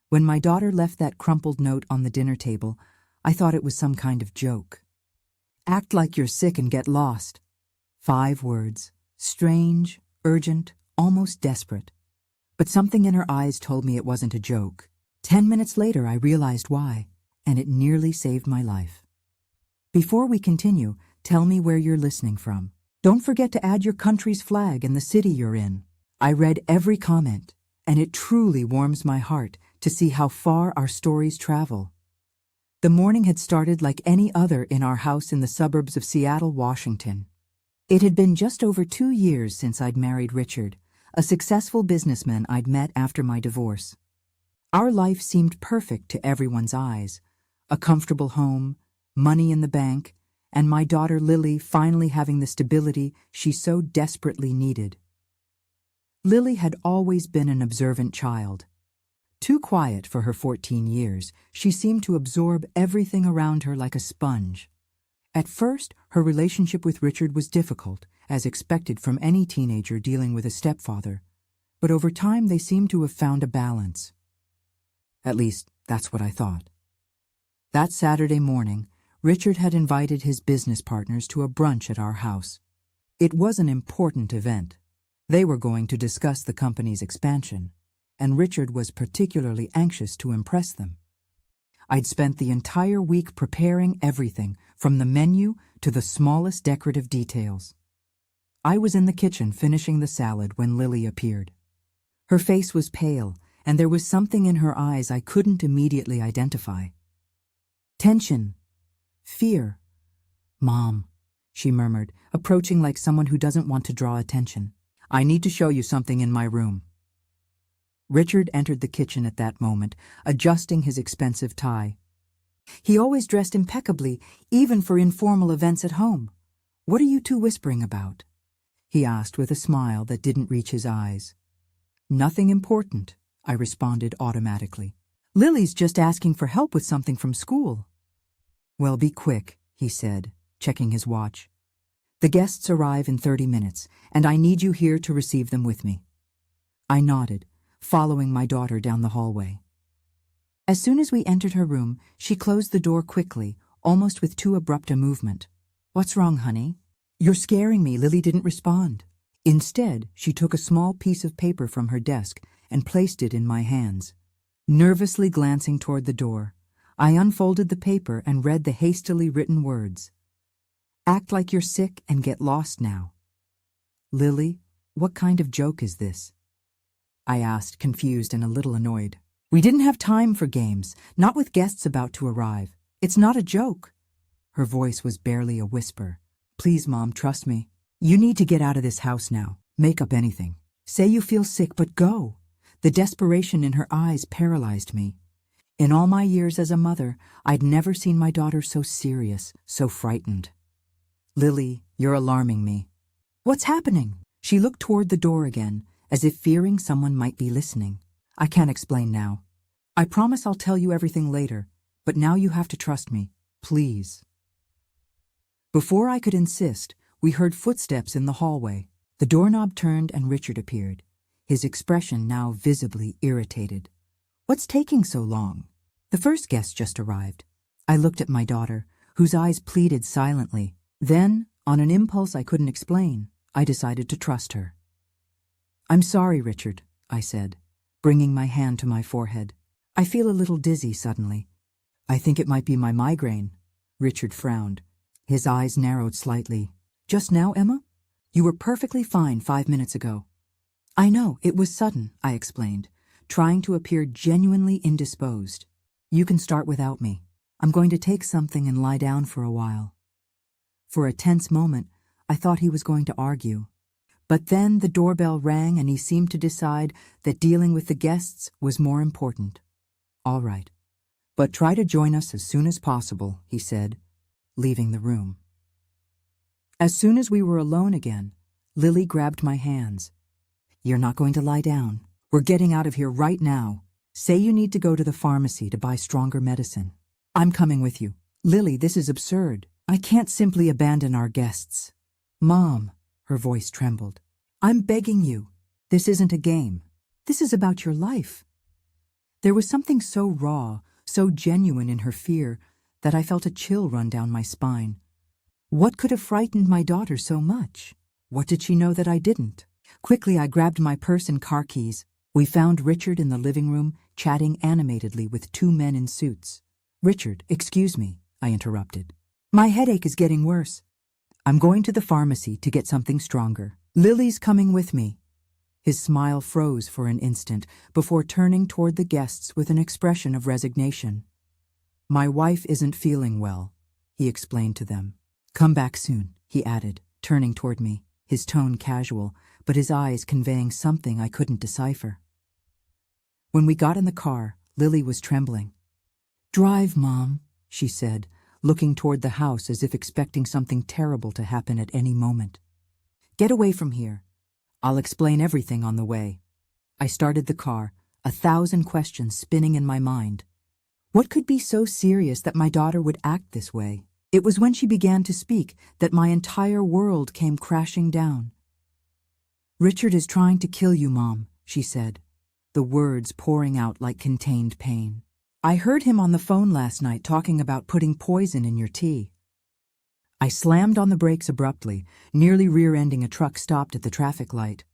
When my daughter left that crumpled note on the dinner table, I thought it was some kind of joke. Act like you're sick and get lost. 5 words. Strange, urgent, almost desperate. But something in her eyes told me it wasn't a joke. 10 minutes later, I realized why, and it nearly saved my life. Before we continue, tell me where you're listening from. Don't forget to add your country's flag and the city you're in. I read every comment, and it truly warms my heart to see how far our stories travel. The morning had started like any other in our house in the suburbs of Seattle, Washington. It had been just over 2 years since I'd married Richard, a successful businessman I'd met after my divorce. Our life seemed perfect to everyone's eyes. A comfortable home, money in the bank, and my daughter Lily finally having the stability she so desperately needed. Lily had always been an observant child. Too quiet for her 14 years, she seemed to absorb everything around her like a sponge. At first, her relationship with Richard was difficult, as expected from any teenager dealing with a stepfather, but over time they seemed to have found a balance. At least, that's what I thought. That Saturday morning, Richard had invited his business partners to a brunch at our house. It was an important event. They were going to discuss the company's expansion, and Richard was particularly anxious to impress them. I'd spent the entire week preparing everything, from the menu to the smallest decorative details. I was in the kitchen finishing the salad when Lily appeared. Her face was pale, and there was something in her eyes I couldn't immediately identify. Tension. Fear. "Mom," she murmured, approaching like someone who doesn't want to draw attention. "I need to show you something in my room." Richard entered the kitchen at that moment, adjusting his expensive tie. He always dressed impeccably, even for informal events at home. "What are you two whispering about?" he asked with a smile that didn't reach his eyes. "Nothing important," I responded automatically. "Lily's just asking for help with something from school." "Well, be quick," he said, checking his watch. "The guests arrive in 30 minutes, and I need you here to receive them with me." I nodded, following my daughter down the hallway. As soon as we entered her room, she closed the door quickly, almost with too abrupt a movement. "What's wrong, honey?" "You're scaring me." Lily didn't respond. Instead, she took a small piece of paper from her desk and placed it in my hands. Nervously glancing toward the door, I unfolded the paper and read the hastily written words. "Act like you're sick and get lost now." "Lily, what kind of joke is this?" I asked, confused and a little annoyed. "We didn't have time for games, not with guests about to arrive. It's not a joke." Her voice was barely a whisper. "Please, Mom, trust me. You need to get out of this house now. Make up anything. Say you feel sick, but go." The desperation in her eyes paralyzed me. In all my years as a mother, I'd never seen my daughter so serious, so frightened. "Lily, you're alarming me." "What's happening?" She looked toward the door again, as if fearing someone might be listening. "I can't explain now. I promise I'll tell you everything later, but now you have to trust me, please." Before I could insist, we heard footsteps in the hallway. The doorknob turned and Richard appeared, his expression now visibly irritated. "What's taking so long?" "The first guest just arrived." I looked at my daughter, whose eyes pleaded silently. Then, on an impulse I couldn't explain, I decided to trust her. "I'm sorry, Richard," I said, bringing my hand to my forehead. "I feel a little dizzy suddenly." "I think it might be my migraine." Richard frowned. His eyes narrowed slightly. "Just now, Emma? You were perfectly fine 5 minutes ago." "I know, it was sudden," I explained, trying to appear genuinely indisposed. "You can start without me. I'm going to take something and lie down for a while." For a tense moment, I thought he was going to argue. But then the doorbell rang and he seemed to decide that dealing with the guests was more important. "All right. But try to join us as soon as possible," he said, leaving the room. As soon as we were alone again, Lily grabbed my hands. "You're not going to lie down. We're getting out of here right now. Say you need to go to the pharmacy to buy stronger medicine. I'm coming with you." "Lily, this is absurd. I can't simply abandon our guests." "Mom," her voice trembled, "I'm begging you. This isn't a game. This is about your life." There was something so raw, so genuine in her fear, that I felt a chill run down my spine. What could have frightened my daughter so much? What did she know that I didn't? Quickly, I grabbed my purse and car keys. We found Richard in the living room, chatting animatedly with two men in suits. "Richard, excuse me," I interrupted. "My headache is getting worse. I'm going to the pharmacy to get something stronger. Lily's coming with me." His smile froze for an instant before turning toward the guests with an expression of resignation. "My wife isn't feeling well," he explained to them. "Come back soon," he added, turning toward me, his tone casual, but his eyes conveying something I couldn't decipher. When we got in the car, Lily was trembling. "Drive, Mom," she said, looking toward the house as if expecting something terrible to happen at any moment. "Get away from here. I'll explain everything on the way." I started the car, 1,000 questions spinning in my mind. What could be so serious that my daughter would act this way? It was when she began to speak that my entire world came crashing down. "Richard is trying to kill you, Mom," she said, the words pouring out like contained pain. "I heard him on the phone last night talking about putting poison in your tea." I slammed on the brakes abruptly, nearly rear-ending a truck stopped at the traffic light.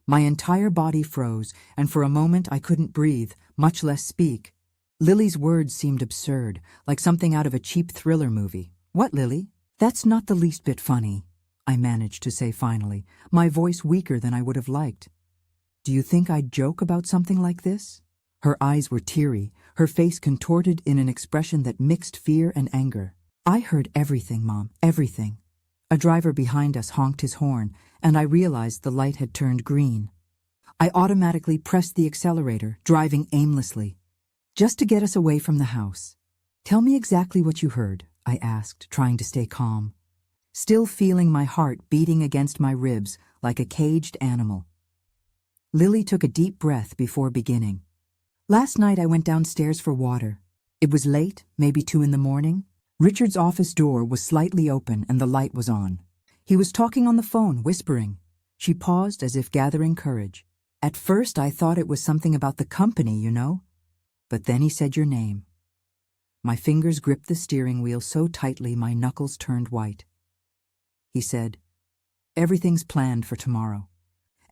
My entire body froze, and for a moment I couldn't breathe, much less speak. Lily's words seemed absurd, like something out of a cheap thriller movie. "What, Lily? That's not the least bit funny," I managed to say finally, my voice weaker than I would have liked. "Do you think I'd joke about something like this?" Her eyes were teary, her face contorted in an expression that mixed fear and anger. "I heard everything, Mom, everything." A driver behind us honked his horn, and I realized the light had turned green. I automatically pressed the accelerator, driving aimlessly, just to get us away from the house. "Tell me exactly what you heard," I asked, trying to stay calm, still feeling my heart beating against my ribs like a caged animal. Lily took a deep breath before beginning. "Last night I went downstairs for water. It was late, maybe 2 in the morning. Richard's office door was slightly open and the light was on. He was talking on the phone, whispering." She paused as if gathering courage. "At first I thought it was something about the company, you know. But then he said your name." My fingers gripped the steering wheel so tightly my knuckles turned white. He said, "Everything's planned for tomorrow.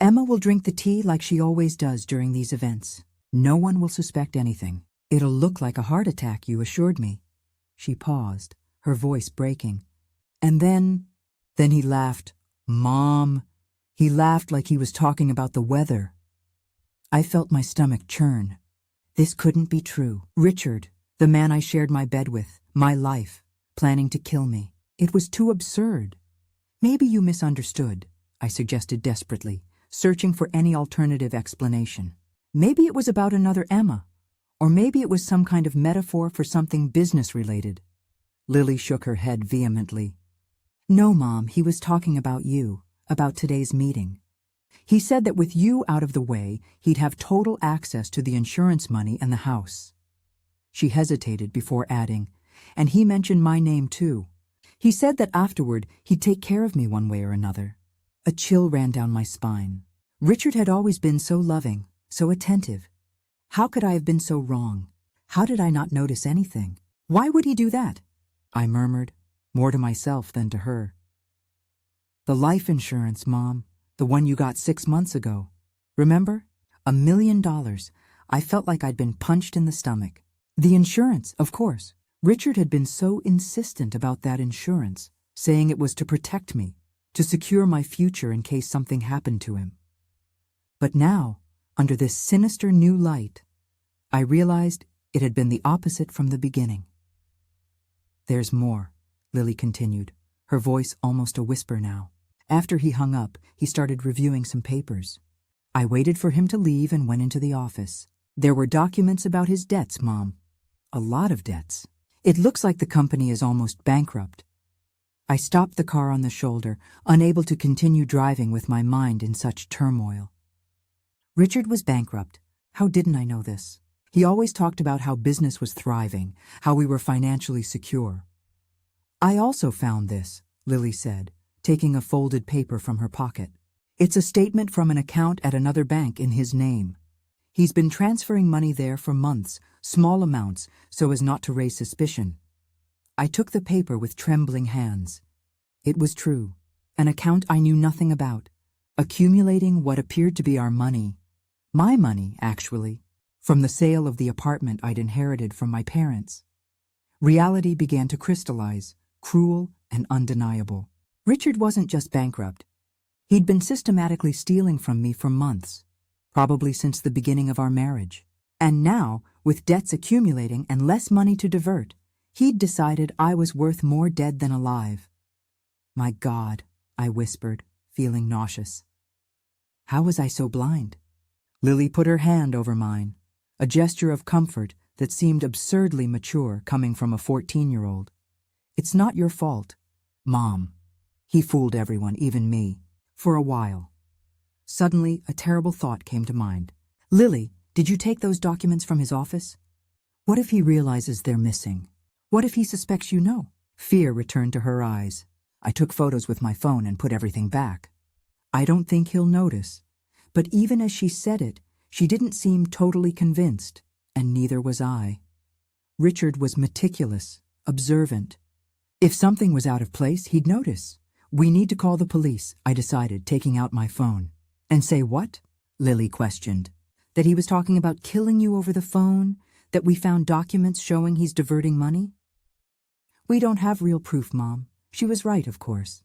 Emma will drink the tea like she always does during these events. No one will suspect anything. It'll look like a heart attack, you assured me." She paused, her voice breaking. "And then he laughed. Mom, he laughed like he was talking about the weather." I felt my stomach churn. This couldn't be true. Richard, the man I shared my bed with, my life, planning to kill me. It was too absurd. "Maybe you misunderstood," I suggested desperately, searching for any alternative explanation. "Maybe it was about another Emma, or maybe it was some kind of metaphor for something business-related." Lily shook her head vehemently. "No, Mom, he was talking about you, about today's meeting. He said that with you out of the way, he'd have total access to the insurance money and the house." She hesitated before adding, "And he mentioned my name too. He said that afterward he'd take care of me one way or another." A chill ran down my spine. Richard had always been so loving, so attentive. How could I have been so wrong? How did I not notice anything? "Why would he do that?" I murmured, more to myself than to her. "The life insurance, Mom, the one you got 6 months ago. Remember? $1 million. I felt like I'd been punched in the stomach. The insurance, of course. Richard had been so insistent about that insurance, saying it was to protect me, to secure my future in case something happened to him. But now, under this sinister new light, I realized it had been the opposite from the beginning. "There's more," Lily continued, her voice almost a whisper now. After he hung up, he started reviewing some papers. I waited for him to leave and went into the office. There were documents about his debts, Mom. A lot of debts. It looks like the company is almost bankrupt. I stopped the car on the shoulder, unable to continue driving with my mind in such turmoil. Richard was bankrupt. How didn't I know this? He always talked about how business was thriving, how we were financially secure. "I also found this," Lily said, taking a folded paper from her pocket. "It's a statement from an account at another bank in his name. He's been transferring money there for months, small amounts, so as not to raise suspicion. I took the paper with trembling hands. It was true. An account I knew nothing about, accumulating what appeared to be our money. My money, actually, from the sale of the apartment I'd inherited from my parents. Reality began to crystallize, cruel and undeniable. Richard wasn't just bankrupt. He'd been systematically stealing from me for months, probably since the beginning of our marriage. And now, with debts accumulating and less money to divert, he'd decided I was worth more dead than alive. My God, I whispered, feeling nauseous. How was I so blind? Lily put her hand over mine, a gesture of comfort that seemed absurdly mature coming from a 14-year-old. It's not your fault, Mom. He fooled everyone, even me, for a while. Suddenly, a terrible thought came to mind. Lily, did you take those documents from his office? What if he realizes they're missing? What if he suspects you know? Fear returned to her eyes. I took photos with my phone and put everything back. I don't think he'll notice. But even as she said it, she didn't seem totally convinced, and neither was I. Richard was meticulous, observant. If something was out of place, he'd notice. We need to call the police, I decided, taking out my phone. And say what? Lily questioned. That he was talking about killing you over the phone? That we found documents showing he's diverting money? We don't have real proof, Mom. She was right, of course.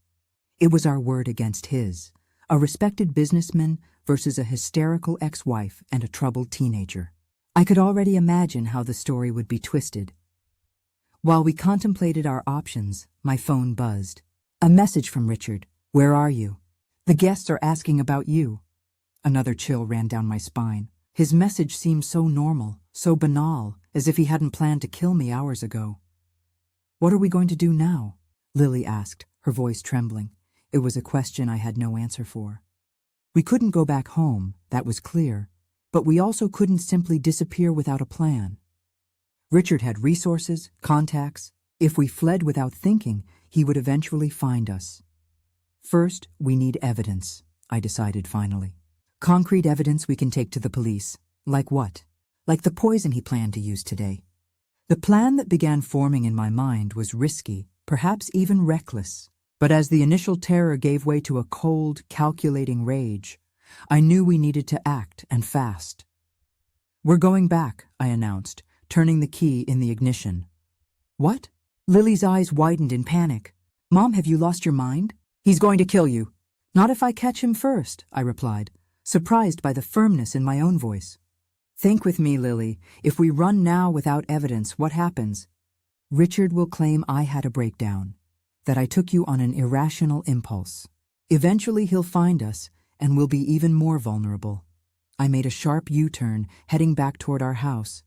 It was our word against his. A respected businessman versus a hysterical ex-wife and a troubled teenager. I could already imagine how the story would be twisted. While we contemplated our options, my phone buzzed. A message from Richard. Where are you? The guests are asking about you. Another chill ran down my spine. His message seemed so normal, so banal, as if he hadn't planned to kill me hours ago. What are we going to do now? Lily asked, her voice trembling. It was a question I had no answer for. We couldn't go back home, that was clear, but we also couldn't simply disappear without a plan. Richard had resources, contacts. If we fled without thinking, he would eventually find us. First, we need evidence, I decided finally. Concrete evidence we can take to the police. Like what? Like the poison he planned to use today. The plan that began forming in my mind was risky, perhaps even reckless. But as the initial terror gave way to a cold, calculating rage, I knew we needed to act, and fast. We're going back, I announced, turning the key in the ignition. What? Lily's eyes widened in panic. Mom, have you lost your mind? He's going to kill you. Not if I catch him first, I replied, surprised by the firmness in my own voice. Think with me, Lily. If we run now without evidence, what happens? Richard will claim I had a breakdown, that I took you on an irrational impulse. Eventually he'll find us, and we'll be even more vulnerable. I made a sharp U-turn, heading back toward our house.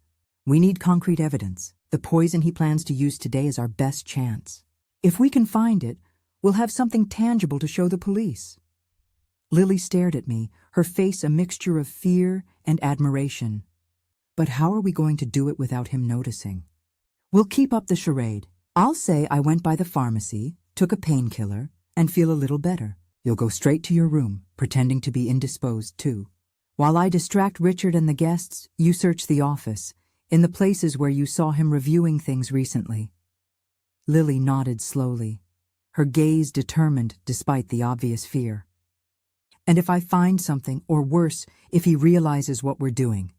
We need concrete evidence. The poison he plans to use today is our best chance. If we can find it, we'll have something tangible to show the police. Lily stared at me, her face a mixture of fear and admiration. But how are we going to do it without him noticing? We'll keep up the charade. I'll say I went by the pharmacy, took a painkiller, and feel a little better. You'll go straight to your room, pretending to be indisposed too. While I distract Richard and the guests, you search the office, in the places where you saw him reviewing things recently. Lily nodded slowly, her gaze determined despite the obvious fear. And if I find something, or worse, if he realizes what we're doing?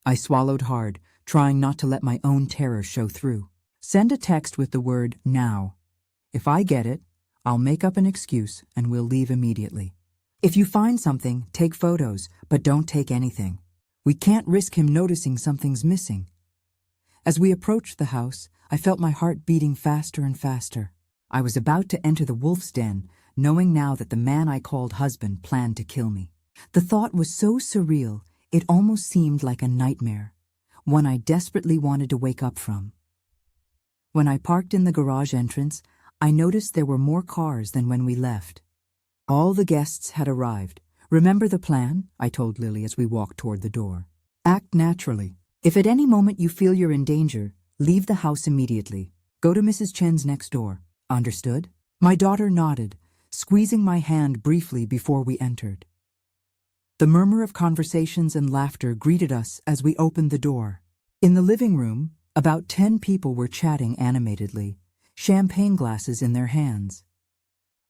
I swallowed hard, trying not to let my own terror show through. Send a text with the word now. If I get it, I'll make up an excuse and we'll leave immediately. If you find something, take photos, but don't take anything. We can't risk him noticing something's missing. As we approached the house, I felt my heart beating faster and faster. I was about to enter the wolf's den, knowing now that the man I called husband planned to kill me. The thought was so surreal, it almost seemed like a nightmare, one I desperately wanted to wake up from. When I parked in the garage entrance, I noticed there were more cars than when we left. All the guests had arrived. Remember the plan? I told Lily as we walked toward the door. Act naturally. If at any moment you feel you're in danger, leave the house immediately. Go to Mrs. Chen's next door. Understood? My daughter nodded, squeezing my hand briefly before we entered. The murmur of conversations and laughter greeted us as we opened the door. In the living room, about 10 people were chatting animatedly, champagne glasses in their hands.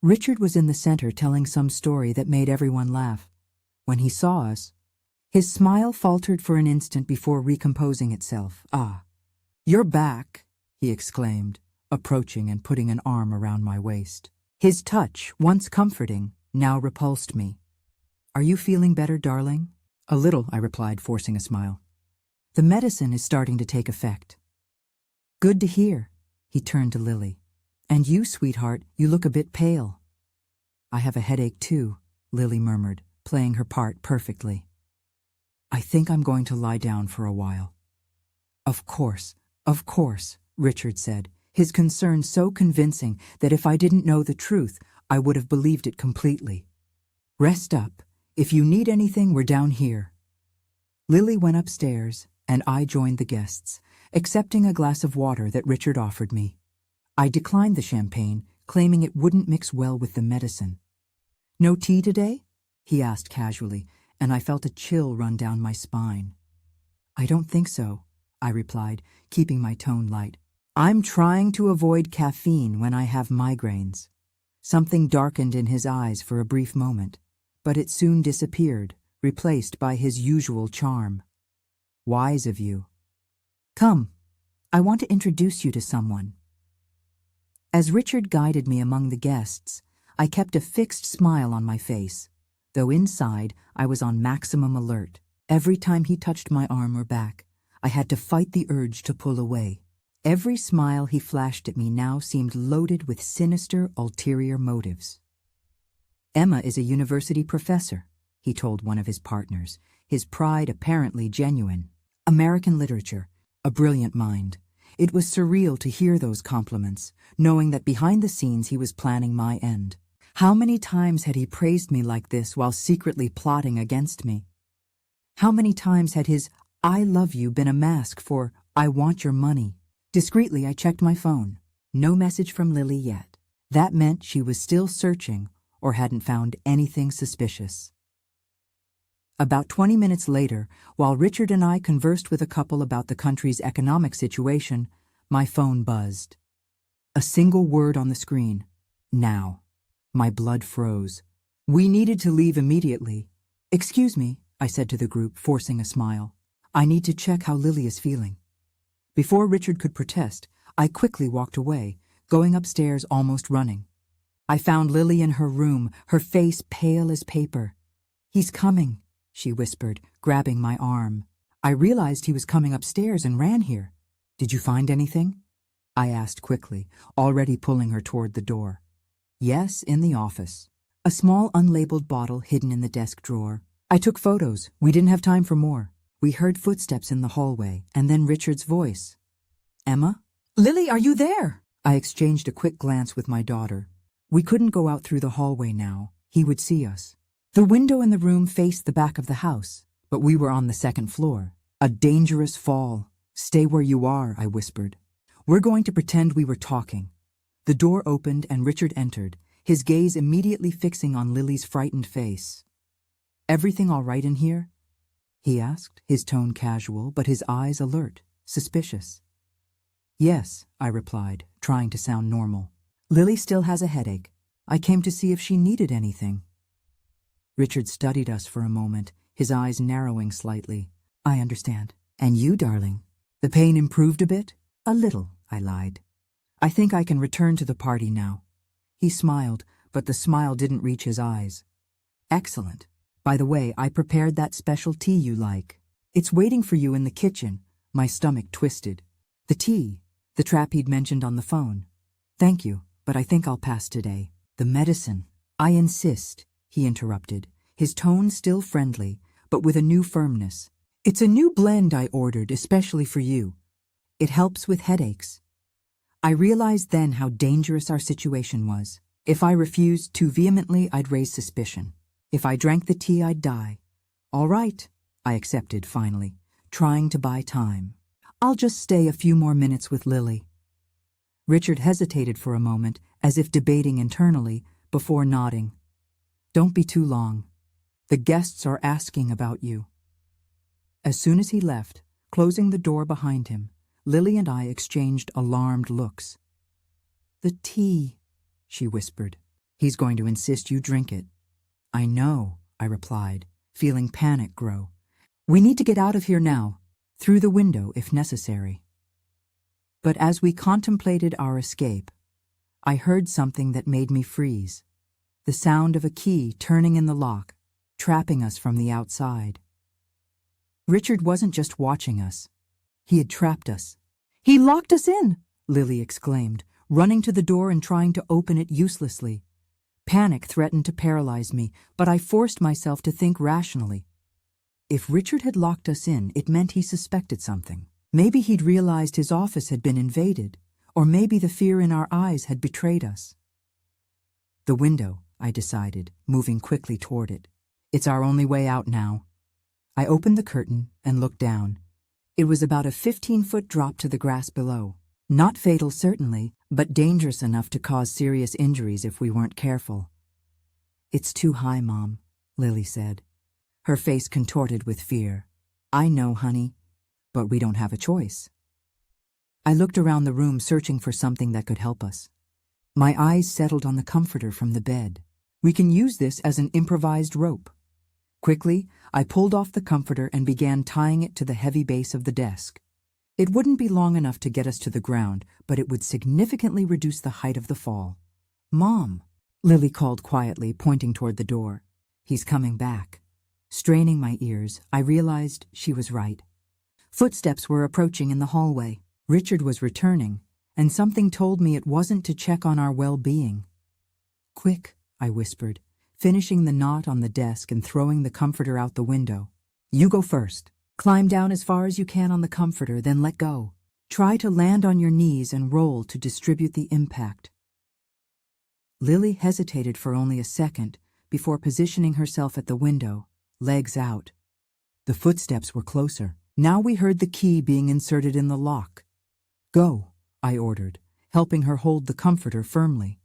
Richard was in the center telling some story that made everyone laugh. When he saw us, his smile faltered for an instant before recomposing itself. "Ah, you're back," he exclaimed, approaching and putting an arm around my waist. His touch, once comforting, now repulsed me. "Are you feeling better, darling?" "A little," I replied, forcing a smile. "The medicine is starting to take effect." "Good to hear." He turned to Lily. "And you, sweetheart, you look a bit pale." "I have a headache too," Lily murmured, playing her part perfectly. "I think I'm going to lie down for a while." Of course, Richard said, his concern so convincing that if I didn't know the truth, I would have believed it completely. "Rest up. If you need anything, we're down here." Lily went upstairs, and I joined the guests, accepting a glass of water that Richard offered me. I declined the champagne, claiming it wouldn't mix well with the medicine. "No tea today?" he asked casually, and I felt a chill run down my spine. "I don't think so," I replied, keeping my tone light. "I'm trying to avoid caffeine when I have migraines." Something darkened in his eyes for a brief moment, but it soon disappeared, replaced by his usual charm. "Wise of you. Come, I want to introduce you to someone." As Richard guided me among the guests, I kept a fixed smile on my face, though inside I was on maximum alert. Every time he touched my arm or back, I had to fight the urge to pull away. Every smile he flashed at me now seemed loaded with sinister, ulterior motives. "Emma is a university professor," he told one of his partners, his pride apparently genuine. "American literature, a brilliant mind." It was surreal to hear those compliments, knowing that behind the scenes he was planning my end. How many times had he praised me like this while secretly plotting against me? How many times had his "I love you" been a mask for "I want your money"? Discreetly, I checked my phone. No message from Lily yet. That meant she was still searching or hadn't found anything suspicious. About 20 minutes later, while Richard and I conversed with a couple about the country's economic situation, my phone buzzed. A single word on the screen. "Now." My blood froze. We needed to leave immediately. "Excuse me," I said to the group, forcing a smile. "I need to check how Lily is feeling." Before Richard could protest, I quickly walked away, going upstairs almost running. I found Lily in her room, her face pale as paper. "He's coming," she whispered, grabbing my arm. I realized he was coming upstairs and ran here. "Did you find anything?" I asked quickly, already pulling her toward the door. "Yes, in the office. A small unlabeled bottle hidden in the desk drawer. I took photos. We didn't have time for more." We heard footsteps in the hallway, and then Richard's voice. "Emma? Lily, are you there?" I exchanged a quick glance with my daughter. We couldn't go out through the hallway now. He would see us. The window in the room faced the back of the house, but we were on the second floor. "A dangerous fall. Stay where you are," I whispered. "We're going to pretend we were talking." The door opened and Richard entered, his gaze immediately fixing on Lily's frightened face. "Everything all right in here?" he asked, his tone casual, but his eyes alert, suspicious. "Yes," I replied, trying to sound normal. "Lily still has a headache. I came to see if she needed anything." Richard studied us for a moment, his eyes narrowing slightly. "I understand. And you, darling? The pain improved a bit?" "A little," I lied. "I think I can return to the party now." He smiled, but the smile didn't reach his eyes. "Excellent. By the way, I prepared that special tea you like. It's waiting for you in the kitchen." My stomach twisted. The tea, the trap he'd mentioned on the phone. "Thank you, but I think I'll pass today." "The medicine." "I insist," he interrupted, his tone still friendly, but with a new firmness. "It's a new blend I ordered especially for you. It helps with headaches." I realized then how dangerous our situation was. If I refused too vehemently, I'd raise suspicion. If I drank the tea, I'd die. "All right," I accepted finally, trying to buy time. "I'll just stay a few more minutes with Lily." Richard hesitated for a moment, as if debating internally, before nodding. "Don't be too long." The guests are asking about you." As soon as he left, closing the door behind him, Lily and I exchanged alarmed looks. "The tea," she whispered. "He's going to insist you drink it." "I know," I replied, feeling panic grow. "We need to get out of here now, through the window if necessary." But as we contemplated our escape, I heard something that made me freeze. The sound of a key turning in the lock, trapping us from the outside. Richard wasn't just watching us. He had trapped us. "He locked us in!" Lily exclaimed, running to the door and trying to open it uselessly. Panic threatened to paralyze me, but I forced myself to think rationally. If Richard had locked us in, it meant he suspected something. Maybe he'd realized his office had been invaded, or maybe the fear in our eyes had betrayed us. "The window," I decided, moving quickly toward it. "It's our only way out now." I opened the curtain and looked down. It was about a 15-foot drop to the grass below. Not fatal, certainly, but dangerous enough to cause serious injuries if we weren't careful. "It's too high, Mom," Lily said, her face contorted with fear. "I know, honey, but we don't have a choice." I looked around the room searching for something that could help us. My eyes settled on the comforter from the bed. "We can use this as an improvised rope." Quickly, I pulled off the comforter and began tying it to the heavy base of the desk. It wouldn't be long enough to get us to the ground, but it would significantly reduce the height of the fall. "Mom," Lily called quietly, pointing toward the door. "He's coming back." Straining my ears, I realized she was right. Footsteps were approaching in the hallway. Richard was returning, and something told me it wasn't to check on our well-being. "Quick," I whispered, finishing the knot on the desk and throwing the comforter out the window. "You go first. Climb down as far as you can on the comforter, then let go. Try to land on your knees and roll to distribute the impact." Lily hesitated for only a second before positioning herself at the window, legs out. The footsteps were closer. Now we heard the key being inserted in the lock. "Go," I ordered, helping her hold the comforter firmly.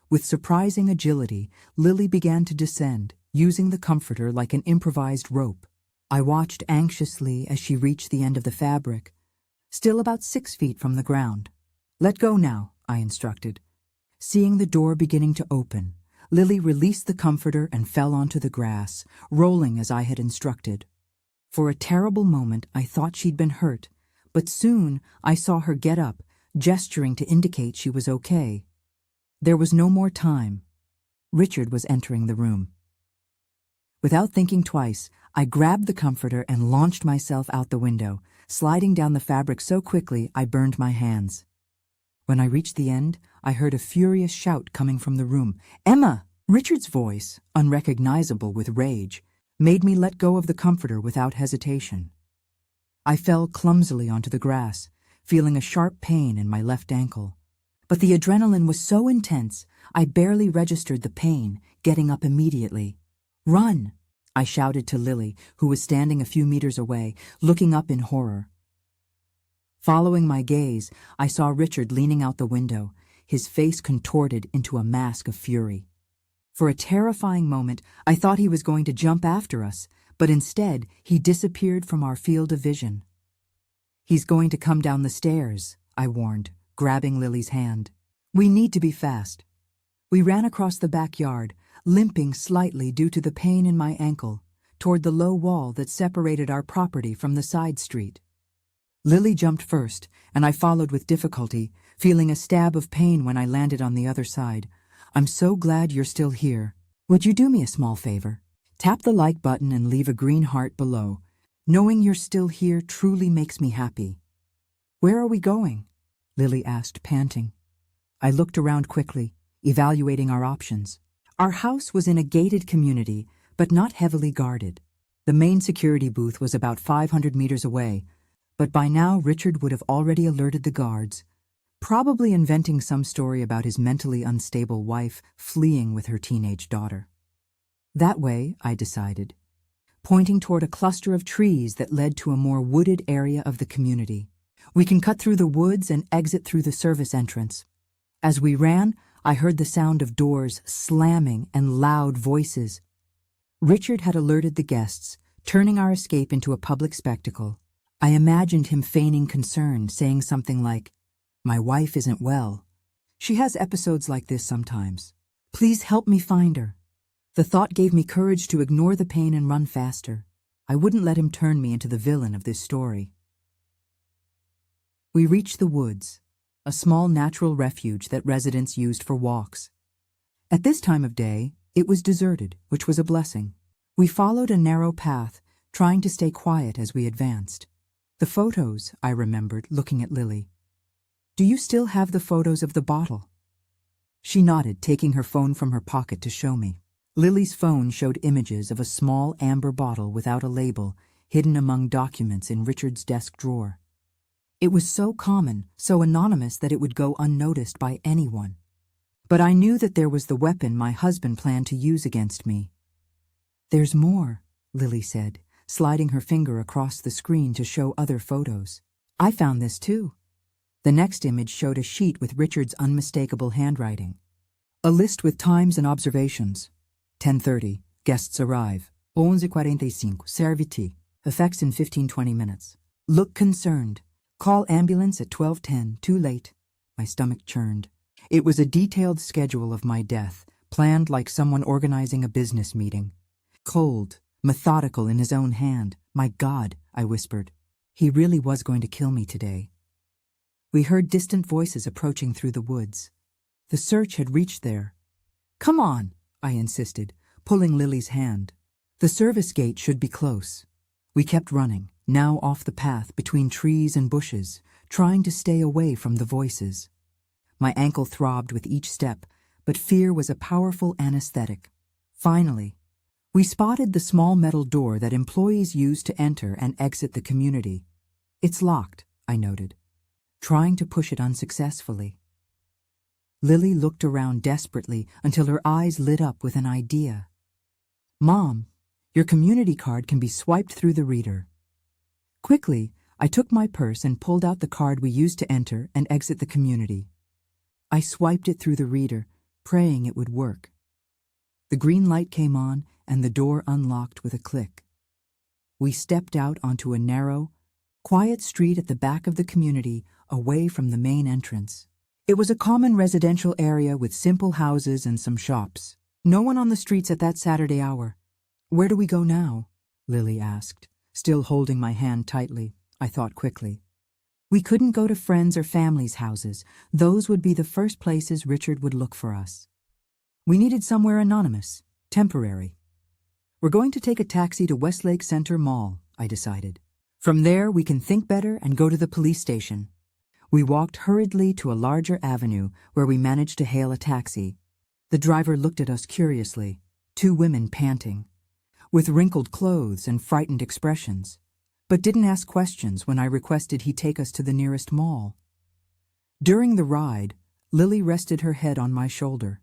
With surprising agility, Lily began to descend, using the comforter like an improvised rope. I watched anxiously as she reached the end of the fabric, still about 6 feet from the ground. "Let go now," I instructed. Seeing the door beginning to open, Lily released the comforter and fell onto the grass, rolling as I had instructed. For a terrible moment, I thought she'd been hurt, but soon I saw her get up, gesturing to indicate she was okay. There was no more time. Richard was entering the room. Without thinking twice, I grabbed the comforter and launched myself out the window, sliding down the fabric so quickly I burned my hands. When I reached the end, I heard a furious shout coming from the room. "Emma!" Richard's voice, unrecognizable with rage, made me let go of the comforter without hesitation. I fell clumsily onto the grass, feeling a sharp pain in my left ankle. But the adrenaline was so intense, I barely registered the pain, getting up immediately. "Run!" I shouted to Lily, who was standing a few meters away, looking up in horror. Following my gaze, I saw Richard leaning out the window, his face contorted into a mask of fury. For a terrifying moment, I thought he was going to jump after us, but instead he disappeared from our field of vision. "He's going to come down the stairs," I warned, grabbing Lily's hand. "We need to be fast." We ran across the backyard, limping slightly due to the pain in my ankle, toward the low wall that separated our property from the side street. Lily jumped first, and I followed with difficulty, feeling a stab of pain when I landed on the other side. "I'm so glad you're still here. Would you do me a small favor? Tap the like button and leave a green heart below. Knowing you're still here truly makes me happy." "Where are we going?" Lily asked, panting. I looked around quickly, evaluating our options. Our house was in a gated community, but not heavily guarded. The main security booth was about 500 meters away, but by now Richard would have already alerted the guards, probably inventing some story about his mentally unstable wife fleeing with her teenage daughter. That way, I decided, pointing toward a cluster of trees that led to a more wooded area of the community. "We can cut through the woods and exit through the service entrance." As we ran, I heard the sound of doors slamming and loud voices. Richard had alerted the guests, turning our escape into a public spectacle. I imagined him feigning concern, saying something like, "My wife isn't well. She has episodes like this sometimes. Please help me find her." The thought gave me courage to ignore the pain and run faster. I wouldn't let him turn me into the villain of this story. We reached the woods, a small natural refuge that residents used for walks. At this time of day, it was deserted, which was a blessing. We followed a narrow path, trying to stay quiet as we advanced. The photos, I remembered, looking at Lily. "Do you still have the photos of the bottle?" She nodded, taking her phone from her pocket to show me. Lily's phone showed images of a small amber bottle without a label, hidden among documents in Richard's desk drawer. It was so common, so anonymous that it would go unnoticed by anyone. But I knew that there was the weapon my husband planned to use against me. "There's more," Lily said, sliding her finger across the screen to show other photos. "I found this too." The next image showed a sheet with Richard's unmistakable handwriting. A list with times and observations. 10:30, guests arrive. 11:45, serviti. Effects in 15-20 minutes. Look concerned. Call ambulance at 12:10, too late. My stomach churned. It was a detailed schedule of my death, planned like someone organizing a business meeting. Cold, methodical in his own hand. My God, I whispered. He really was going to kill me today. We heard distant voices approaching through the woods. The search had reached there. "Come on," I insisted, pulling Lily's hand. The service gate should be close. We kept running, now off the path between trees and bushes, trying to stay away from the voices. My ankle throbbed with each step, but fear was a powerful anesthetic. Finally, we spotted the small metal door that employees use to enter and exit the community. "It's locked," I noted, trying to push it unsuccessfully. Lily looked around desperately until her eyes lit up with an idea. "Mom, your community card can be swiped through the reader." Quickly, I took my purse and pulled out the card we used to enter and exit the community. I swiped it through the reader, praying it would work. The green light came on and the door unlocked with a click. We stepped out onto a narrow, quiet street at the back of the community, away from the main entrance. It was a common residential area with simple houses and some shops. No one on the streets at that Saturday hour. "Where do we go now?" Lily asked, still holding my hand tightly. I thought quickly. We couldn't go to friends' or family's houses. Those would be the first places Richard would look for us. We needed somewhere anonymous, temporary. "We're going to take a taxi to Westlake Center Mall," I decided. "From there, we can think better and go to the police station." We walked hurriedly to a larger avenue where we managed to hail a taxi. The driver looked at us curiously, two women panting, with wrinkled clothes and frightened expressions, but didn't ask questions when I requested he take us to the nearest mall. During the ride, Lily rested her head on my shoulder,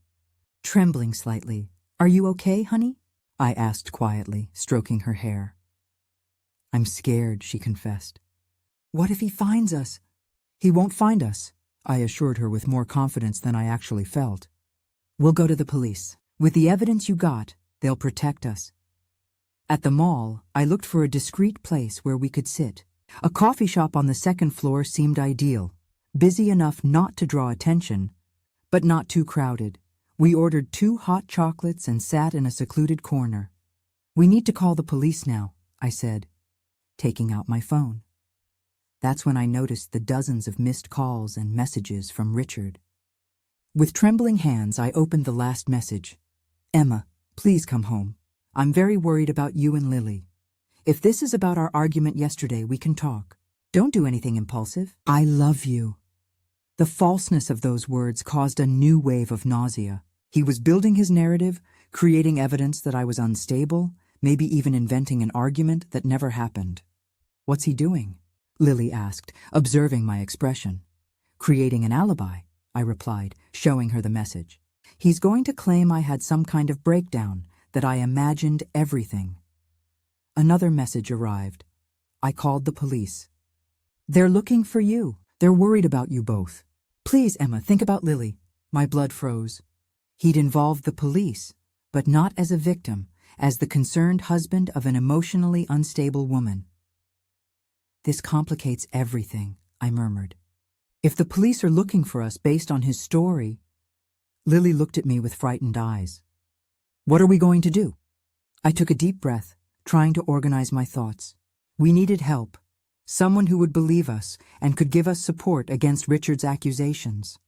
trembling slightly. "Are you okay, honey?" I asked quietly, stroking her hair. "I'm scared," she confessed. "What if he finds us?" "He won't find us," I assured her with more confidence than I actually felt. "We'll go to the police. With the evidence you got, they'll protect us." At the mall, I looked for a discreet place where we could sit. A coffee shop on the second floor seemed ideal, busy enough not to draw attention, but not too crowded. We ordered 2 hot chocolates and sat in a secluded corner. "We need to call the police now," I said, taking out my phone. That's when I noticed the dozens of missed calls and messages from Richard. With trembling hands, I opened the last message. "Emma, please come home. I'm very worried about you and Lily. If this is about our argument yesterday, we can talk. Don't do anything impulsive. I love you." The falseness of those words caused a new wave of nausea. He was building his narrative, creating evidence that I was unstable, maybe even inventing an argument that never happened. "What's he doing?" Lily asked, observing my expression. "Creating an alibi," I replied, showing her the message. "He's going to claim I had some kind of breakdown, that I imagined everything." Another message arrived. I called the police. "They're looking for you. They're worried about you both. Please, Emma, think about Lily." My blood froze. He'd involved the police, but not as a victim, as the concerned husband of an emotionally unstable woman. "This complicates everything," I murmured. "If the police are looking for us based on his story—" Lily looked at me with frightened eyes. "What are we going to do?" I took a deep breath, trying to organize my thoughts. We needed help, someone who would believe us and could give us support against Richard's accusations.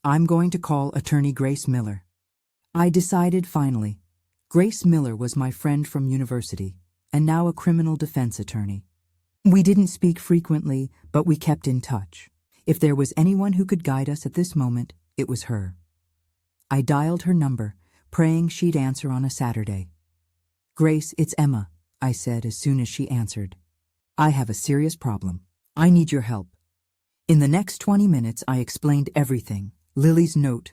"I'm going to call attorney Grace Miller." I decided finally. Grace Miller was my friend from university, and now a criminal defense attorney. We didn't speak frequently, but we kept in touch. If there was anyone who could guide us at this moment, it was her. I dialed her number, praying she'd answer on a Saturday. "Grace, it's Emma," I said as soon as she answered. "I have a serious problem. I need your help." In the next 20 minutes, I explained everything: Lily's note,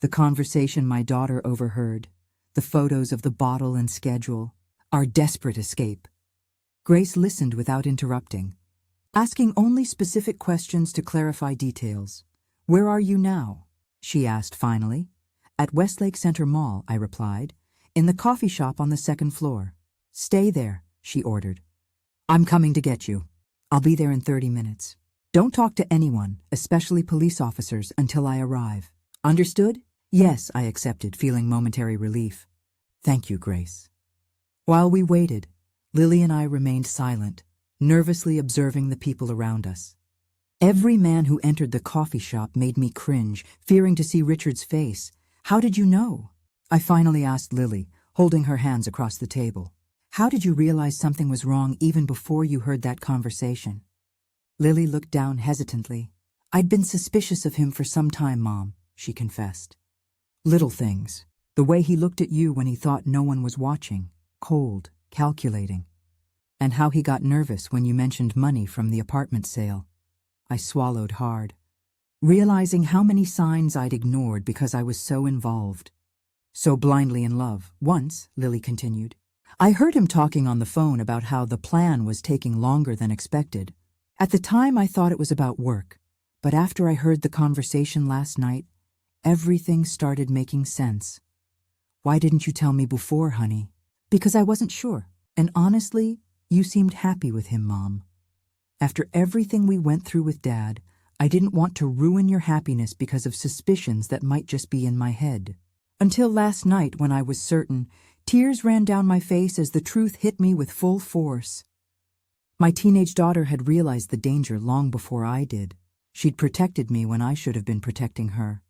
the conversation my daughter overheard, the photos of the bottle and schedule, our desperate escape. Grace listened without interrupting, asking only specific questions to clarify details. "Where are you now?" she asked finally. "At Westlake Center Mall," I replied, "in the coffee shop on the second floor." "Stay there," she ordered. "I'm coming to get you. I'll be there in 30 minutes. Don't talk to anyone, especially police officers, until I arrive. Understood?" "Yes," I accepted, feeling momentary relief. "Thank you, Grace." While we waited, Lily and I remained silent, nervously observing the people around us. Every man who entered the coffee shop made me cringe, fearing to see Richard's face. "How did you know?" I finally asked Lily, holding her hands across the table. "How did you realize something was wrong even before you heard that conversation?" Lily looked down hesitantly. "I'd been suspicious of him for some time, Mom," she confessed. "Little things. The way he looked at you when he thought no one was watching, cold, calculating. And how he got nervous when you mentioned money from the apartment sale." I swallowed hard, realizing how many signs I'd ignored because I was so involved. "So blindly in love. Once," Lily continued, "I heard him talking on the phone about how the plan was taking longer than expected. At the time I thought it was about work, but after I heard the conversation last night, everything started making sense." "Why didn't you tell me before, honey?" "Because I wasn't sure. And honestly, you seemed happy with him, Mom. After everything we went through with Dad, I didn't want to ruin your happiness because of suspicions that might just be in my head. Until last night when I was certain, tears ran down my face as the truth hit me with full force. My teenage daughter had realized the danger long before I did. She'd protected me when I should have been protecting her."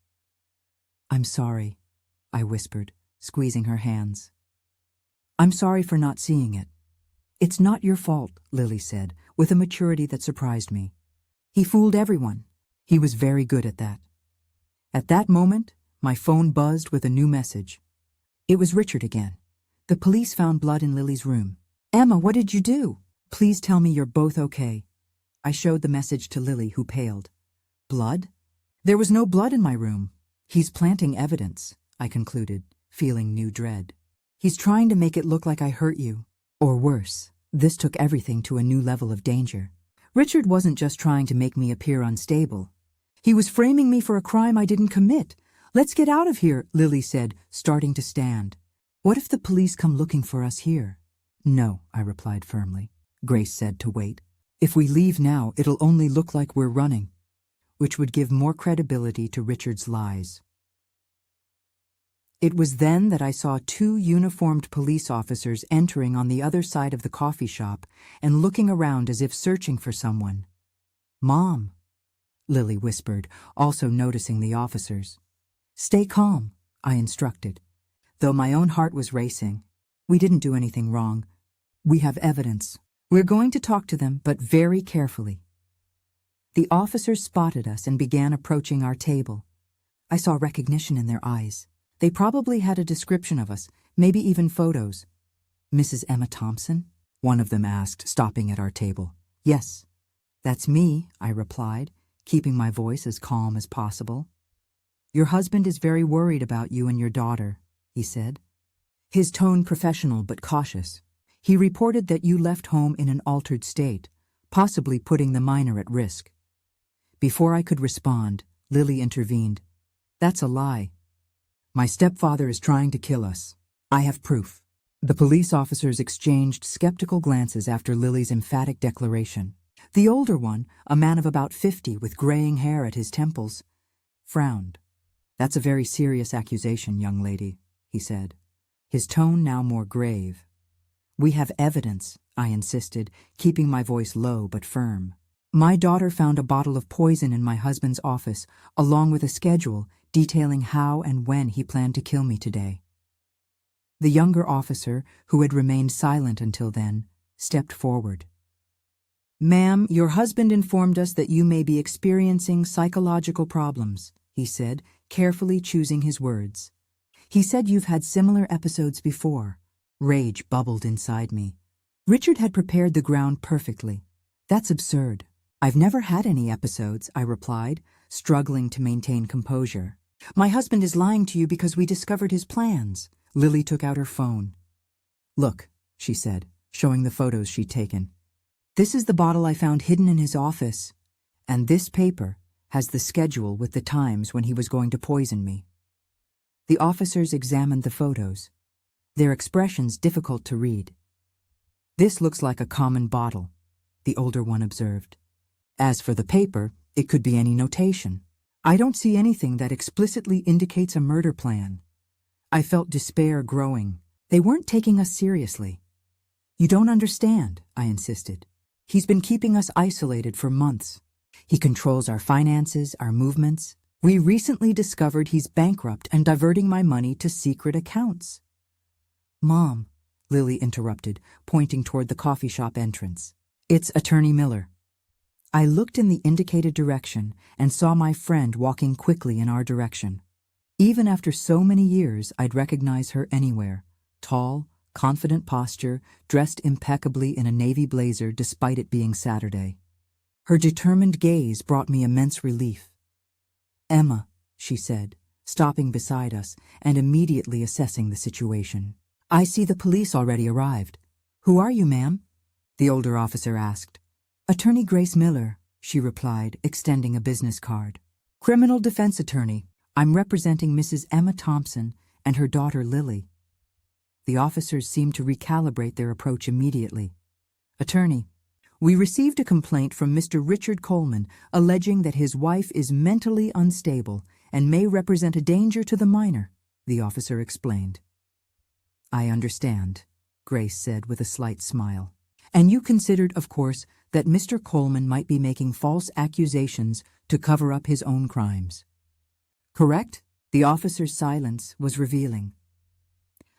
"I'm sorry," I whispered, squeezing her hands. "I'm sorry for not seeing it." "It's not your fault," Lily said, with a maturity that surprised me. "He fooled everyone. He was very good at that." At that moment, my phone buzzed with a new message. It was Richard again. "The police found blood in Lily's room." "Emma, what did you do? Please tell me you're both okay." I showed the message to Lily, who paled. "Blood? There was no blood in my room." "He's planting evidence," I concluded, feeling new dread. "He's trying to make it look like I hurt you. Or worse, this took everything to a new level of danger. Richard wasn't just trying to make me appear unstable. He was framing me for a crime I didn't commit. "Let's get out of here," Lily said, starting to stand. "What if the police come looking for us here?" "No," I replied firmly. Grace said to wait. "If we leave now, it'll only look like we're running," which would give more credibility to Richard's lies. It was then that I saw 2 uniformed police officers entering on the other side of the coffee shop and looking around as if searching for someone. "Mom," Lily whispered, also noticing the officers. "Stay calm," I instructed, though my own heart was racing. "We didn't do anything wrong. We have evidence. We're going to talk to them, but very carefully." The officers spotted us and began approaching our table. I saw recognition in their eyes. They probably had a description of us, maybe even photos. "Mrs. Emma Thompson?" one of them asked, stopping at our table. "Yes, that's me," I replied, keeping my voice as calm as possible. "Your husband is very worried about you and your daughter," he said, his tone professional but cautious. "He reported that you left home in an altered state, possibly putting the minor at risk." Before I could respond, Lily intervened. "That's a lie. My stepfather is trying to kill us. I have proof." The police officers exchanged skeptical glances after Lily's emphatic declaration. The older one, a man of about 50 with graying hair at his temples, frowned. "That's a very serious accusation, young lady," he said, his tone now more grave. "We have evidence," I insisted, keeping my voice low but firm. "My daughter found a bottle of poison in my husband's office, along with a schedule detailing how and when he planned to kill me today." The younger officer, who had remained silent until then, stepped forward. "Ma'am, your husband informed us that you may be experiencing psychological problems," he said, carefully choosing his words. "He said you've had similar episodes before." Rage bubbled inside me. Richard had prepared the ground perfectly. "That's absurd. I've never had any episodes," I replied, struggling to maintain composure. "My husband is lying to you because we discovered his plans." Lily took out her phone. "Look," she said, showing the photos she'd taken. "This is the bottle I found hidden in his office, and this paper has the schedule with the times when he was going to poison me." The officers examined the photos, their expressions difficult to read. "This looks like a common bottle," the older one observed. "As for the paper, it could be any notation. I don't see anything that explicitly indicates a murder plan." I felt despair growing. They weren't taking us seriously. "You don't understand," I insisted. "He's been keeping us isolated for months. He controls our finances, our movements. We recently discovered he's bankrupt and diverting my money to secret accounts." "Mom," Lily interrupted, pointing toward the coffee shop entrance. "It's Attorney Miller." I looked in the indicated direction and saw my friend walking quickly in our direction. Even after so many years, I'd recognize her anywhere. Tall, confident posture, dressed impeccably in a navy blazer despite it being Saturday. Her determined gaze brought me immense relief. "Emma," she said, stopping beside us and immediately assessing the situation. "I see the police already arrived." "Who are you, ma'am?" the older officer asked. "Attorney Grace Miller," she replied, extending a business card. "Criminal defense attorney. I'm representing Mrs. Emma Thompson and her daughter Lily." The officers seemed to recalibrate their approach immediately. "Attorney, we received a complaint from Mr. Richard Coleman alleging that his wife is mentally unstable and may represent a danger to the minor," the officer explained. "I understand," Grace said with a slight smile. "And you considered, of course, that Mr. Coleman might be making false accusations to cover up his own crimes. Correct?" The officer's silence was revealing.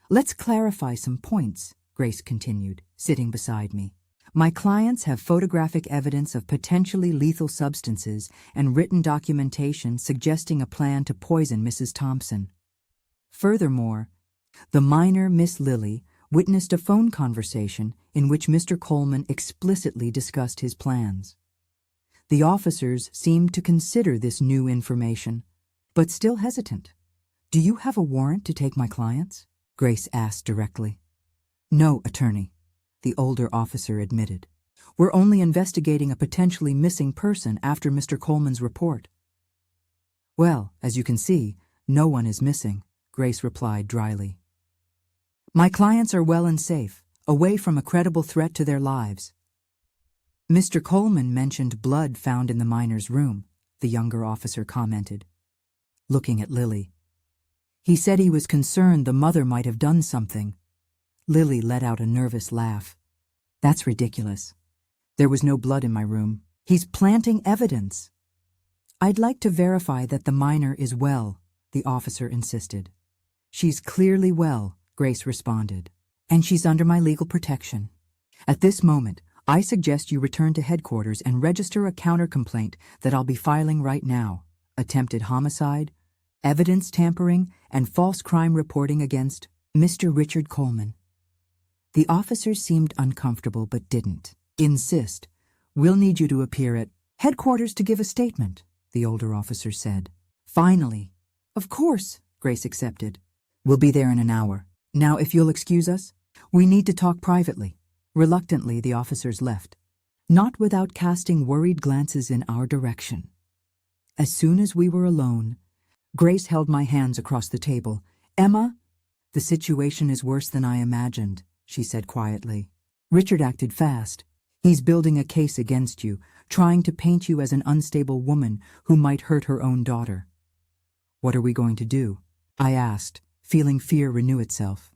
"Let's clarify some points," Grace continued, sitting beside me. "My clients have photographic evidence of potentially lethal substances and written documentation suggesting a plan to poison Mrs. Thompson. Furthermore, the minor Miss Lily witnessed a phone conversation in which Mr. Coleman explicitly discussed his plans. The officers seemed to consider this new information, but still hesitant. "Do you have a warrant to take my clients?" Grace asked directly. "No, attorney," the older officer admitted. "We're only investigating a potentially missing person after Mr. Coleman's report." "Well, as you can see, no one is missing," Grace replied dryly. "My clients are well and safe, away from a credible threat to their lives." "Mr. Coleman mentioned blood found in the minor's room," the younger officer commented, looking at Lily. "He said he was concerned the mother might have done something." Lily let out a nervous laugh. "That's ridiculous. There was no blood in my room. He's planting evidence." "I'd like to verify that the minor is well," the officer insisted. "She's clearly well," Grace responded, "and she's under my legal protection. At this moment, I suggest you return to headquarters and register a counter-complaint that I'll be filing right now. Attempted homicide, evidence tampering, and false crime reporting against Mr. Richard Coleman." The officers seemed uncomfortable but didn't insist. "We'll need you to appear at headquarters to give a statement," the older officer said. "Finally." "Of course," Grace accepted. "We'll be there in an hour. Now, if you'll excuse us, we need to talk privately." Reluctantly, the officers left, not without casting worried glances in our direction. As soon as we were alone, Grace held my hands across the table. "Emma, The situation is worse than I imagined, she said quietly. Richard acted fast. He's building a case against you, trying to paint you as an unstable woman who might hurt her own daughter. What are we going to do? I asked, feeling fear renew itself.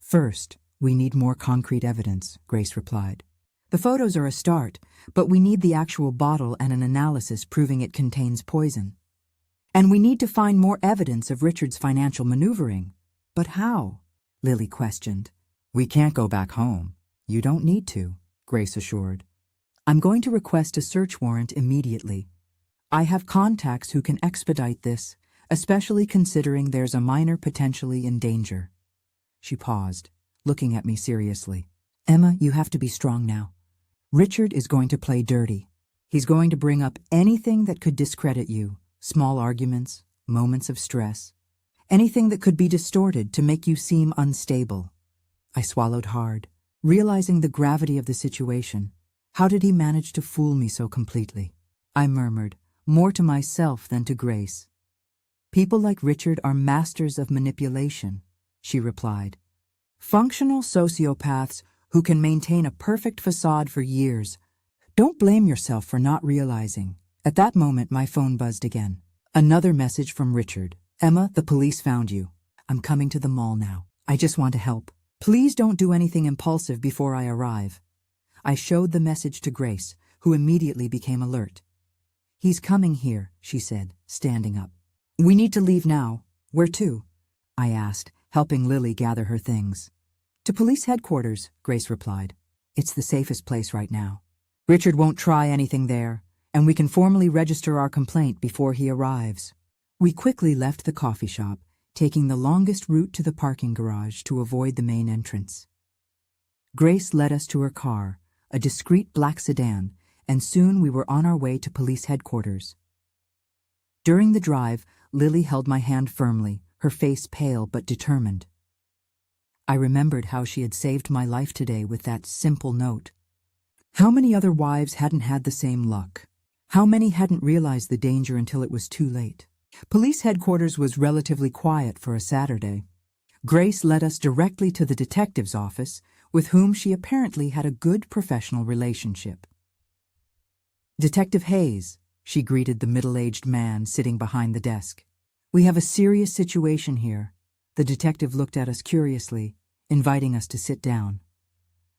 First, we need more concrete evidence, Grace replied. The photos are a start, but we need the actual bottle and an analysis proving it contains poison. And we need to find more evidence of Richard's financial maneuvering. But how? Lily questioned. We can't go back home. You don't need to, Grace assured. I'm going to request a search warrant immediately. I have contacts who can expedite this, especially considering there's a minor potentially in danger. She paused, looking at me seriously. Emma, you have to be strong now. Richard is going to play dirty. He's going to bring up anything that could discredit you, small arguments, moments of stress, anything that could be distorted to make you seem unstable. I swallowed hard, realizing the gravity of the situation. How did he manage to fool me so completely? I murmured, more to myself than to Grace. People like Richard are masters of manipulation, she replied. Functional sociopaths who can maintain a perfect facade for years. Don't blame yourself for not realizing. At that moment, my phone buzzed again. Another message from Richard. Emma, the police found you. I'm coming to the mall now. I just want to help. Please don't do anything impulsive before I arrive. I showed the message to Grace, who immediately became alert. He's coming here, she said, standing up. We need to leave now. Where to? I asked, helping Lily gather her things. To police headquarters, Grace replied. It's the safest place right now. Richard won't try anything there, and we can formally register our complaint before he arrives. We quickly left the coffee shop, taking the longest route to the parking garage to avoid the main entrance. Grace led us to her car, a discreet black sedan, and soon we were on our way to police headquarters. During the drive, Lily held my hand firmly, her face pale but determined. I remembered how she had saved my life today with that simple note. How many other wives hadn't had the same luck? How many hadn't realized the danger until it was too late? Police headquarters was relatively quiet for a Saturday. Grace led us directly to the detective's office, with whom she apparently had a good professional relationship. Detective Hayes, she greeted the middle-aged man sitting behind the desk. We have a serious situation here. The detective looked at us curiously, inviting us to sit down.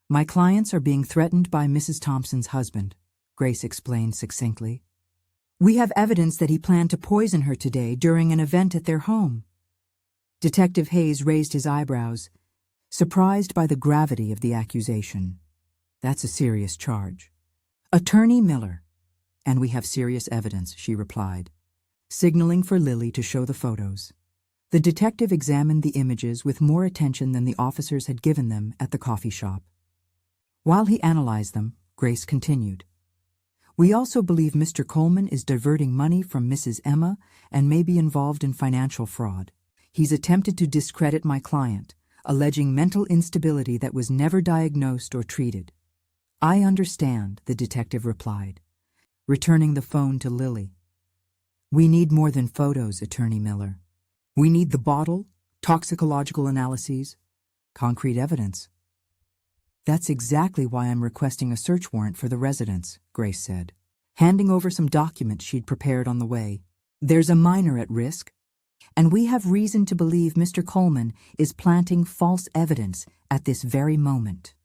My clients are being threatened by Mrs. Thompson's husband, Grace explained succinctly. We have evidence that he planned to poison her today during an event at their home. Detective Hayes raised his eyebrows, surprised by the gravity of the accusation. That's a serious charge. Attorney Miller. And we have serious evidence, she replied, signaling for Lily to show the photos. The detective examined the images with more attention than the officers had given them at the coffee shop. While he analyzed them, Grace continued. We also believe Mr. Coleman is diverting money from Mrs. Emma and may be involved in financial fraud. He's attempted to discredit my client, alleging mental instability that was never diagnosed or treated. I understand, the detective replied, returning the phone to Lily. We need more than photos, Attorney Miller. We need the bottle, toxicological analyses, concrete evidence. That's exactly why I'm requesting a search warrant for the residence, Grace said, handing over some documents she'd prepared on the way. There's a minor at risk, and we have reason to believe Mr. Coleman is planting false evidence at this very moment.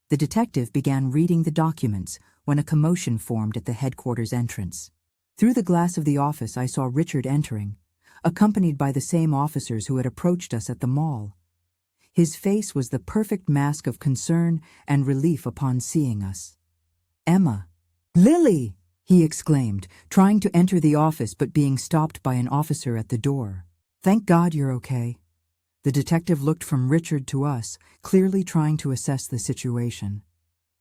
The detective began reading the documents when a commotion formed at the headquarters entrance. Through the glass of the office I saw Richard entering, accompanied by the same officers who had approached us at the mall. His face was the perfect mask of concern and relief upon seeing us. Emma! Lily! He exclaimed, trying to enter the office but being stopped by an officer at the door. Thank God you're okay. The detective looked from Richard to us, clearly trying to assess the situation.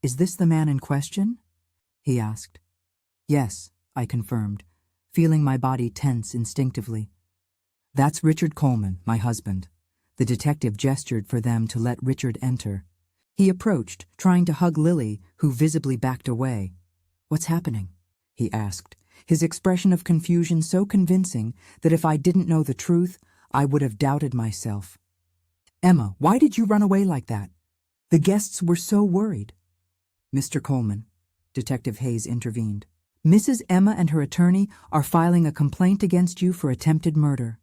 Is this the man in question? He asked. Yes, I confirmed, feeling my body tense instinctively. That's Richard Coleman, my husband. The detective gestured for them to let Richard enter. He approached, trying to hug Lily, who visibly backed away. What's happening? He asked, his expression of confusion so convincing that if I didn't know the truth, I would have doubted myself. Emma, why did you run away like that? The guests were so worried. Mr. Coleman, Detective Hayes intervened. Mrs. Emma and her attorney are filing a complaint against you for attempted murder.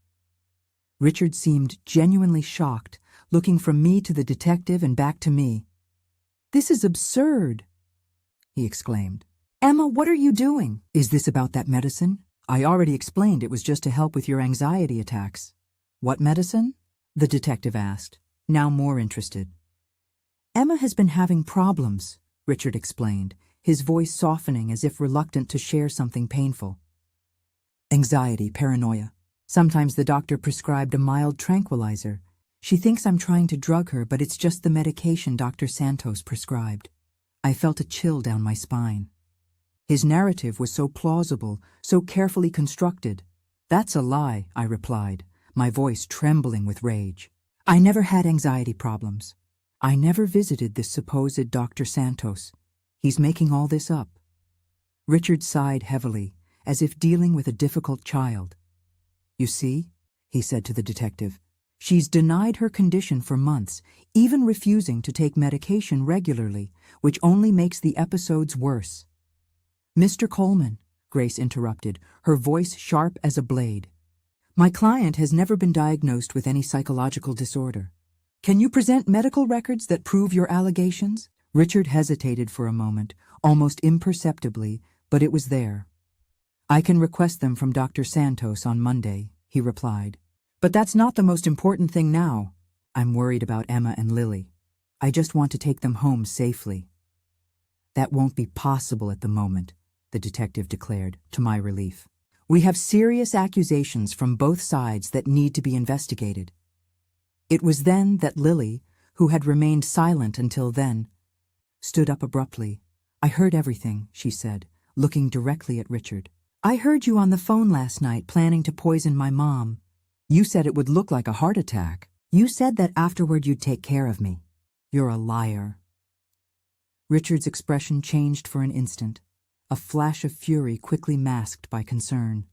Richard seemed genuinely shocked, looking from me to the detective and back to me. This is absurd, he exclaimed. Emma, what are you doing? Is this about that medicine? I already explained it was just to help with your anxiety attacks. What medicine? The detective asked, now more interested. Emma has been having problems, Richard explained, his voice softening as if reluctant to share something painful. Anxiety, paranoia. Sometimes the doctor prescribed a mild tranquilizer. She thinks I'm trying to drug her, but it's just the medication Dr. Santos prescribed. I felt a chill down my spine. His narrative was so plausible, so carefully constructed. That's a lie, I replied, my voice trembling with rage. I never had anxiety problems. I never visited this supposed Dr. Santos. He's making all this up. Richard sighed heavily, as if dealing with a difficult child. You see, he said to the detective, she's denied her condition for months, even refusing to take medication regularly, which only makes the episodes worse. Mr. Coleman, Grace interrupted, her voice sharp as a blade. My client has never been diagnosed with any psychological disorder. Can you present medical records that prove your allegations? Richard hesitated for a moment, almost imperceptibly, but it was there. I can request them from Dr. Santos on Monday, he replied. But that's not the most important thing now. I'm worried about Emma and Lily. I just want to take them home safely. That won't be possible at the moment, the detective declared, to my relief. We have serious accusations from both sides that need to be investigated. It was then that Lily, who had remained silent until then, stood up abruptly. I heard everything, she said, looking directly at Richard. I heard you on the phone last night planning to poison my mom. You said it would look like a heart attack. You said that afterward you'd take care of me. You're a liar. Richard's expression changed for an instant, a flash of fury quickly masked by concern.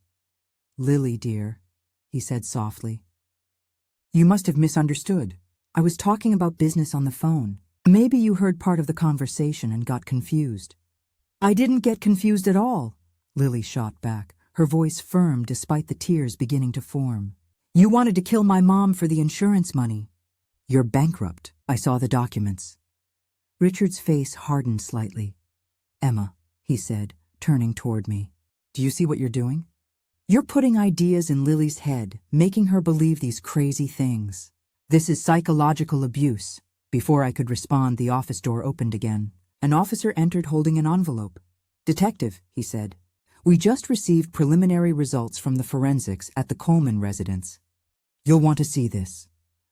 Lily, dear, he said softly. You must have misunderstood. I was talking about business on the phone. Maybe you heard part of the conversation and got confused. I didn't get confused at all, Lily shot back, her voice firm despite the tears beginning to form. You wanted to kill my mom for the insurance money. You're bankrupt. I saw the documents. Richard's face hardened slightly. Emma, he said, turning toward me. Do you see what you're doing? You're putting ideas in Lily's head, making her believe these crazy things. This is psychological abuse. Before I could respond, the office door opened again. An officer entered holding an envelope. Detective, he said, we just received preliminary results from the forensics at the Coleman residence. You'll want to see this.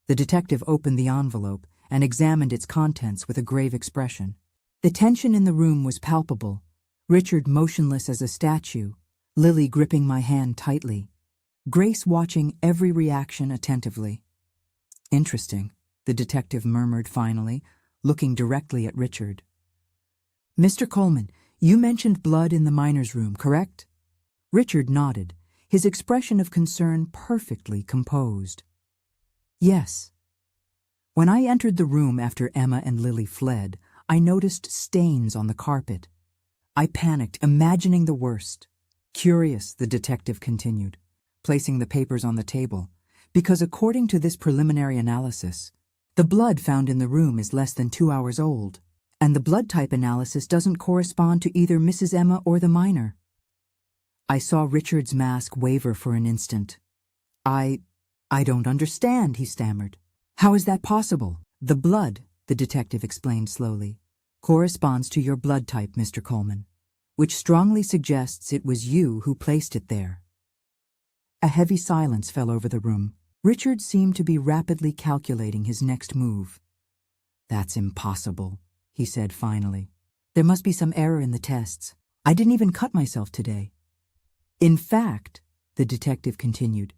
The detective opened the envelope and examined its contents with a grave expression. The tension in the room was palpable. Richard motionless as a statue, Lily gripping my hand tightly, Grace watching every reaction attentively. Interesting, the detective murmured finally, looking directly at Richard. Mr. Coleman, you mentioned blood in the miner's room, correct? Richard nodded, his expression of concern perfectly composed. Yes. When I entered the room after Emma and Lily fled, I noticed stains on the carpet. I panicked, imagining the worst. Curious, the detective continued, placing the papers on the table, because according to this preliminary analysis, the blood found in the room is less than 2 hours old, and the blood type analysis doesn't correspond to either Mrs. Emma or the miner. I saw Richard's mask waver for an instant. I don't understand, he stammered. How is that possible? The blood, the detective explained slowly, corresponds to your blood type, Mr. Coleman, which strongly suggests it was you who placed it there. A heavy silence fell over the room. Richard seemed to be rapidly calculating his next move. That's impossible, he said finally. There must be some error in the tests. I didn't even cut myself today. In fact, the detective continued,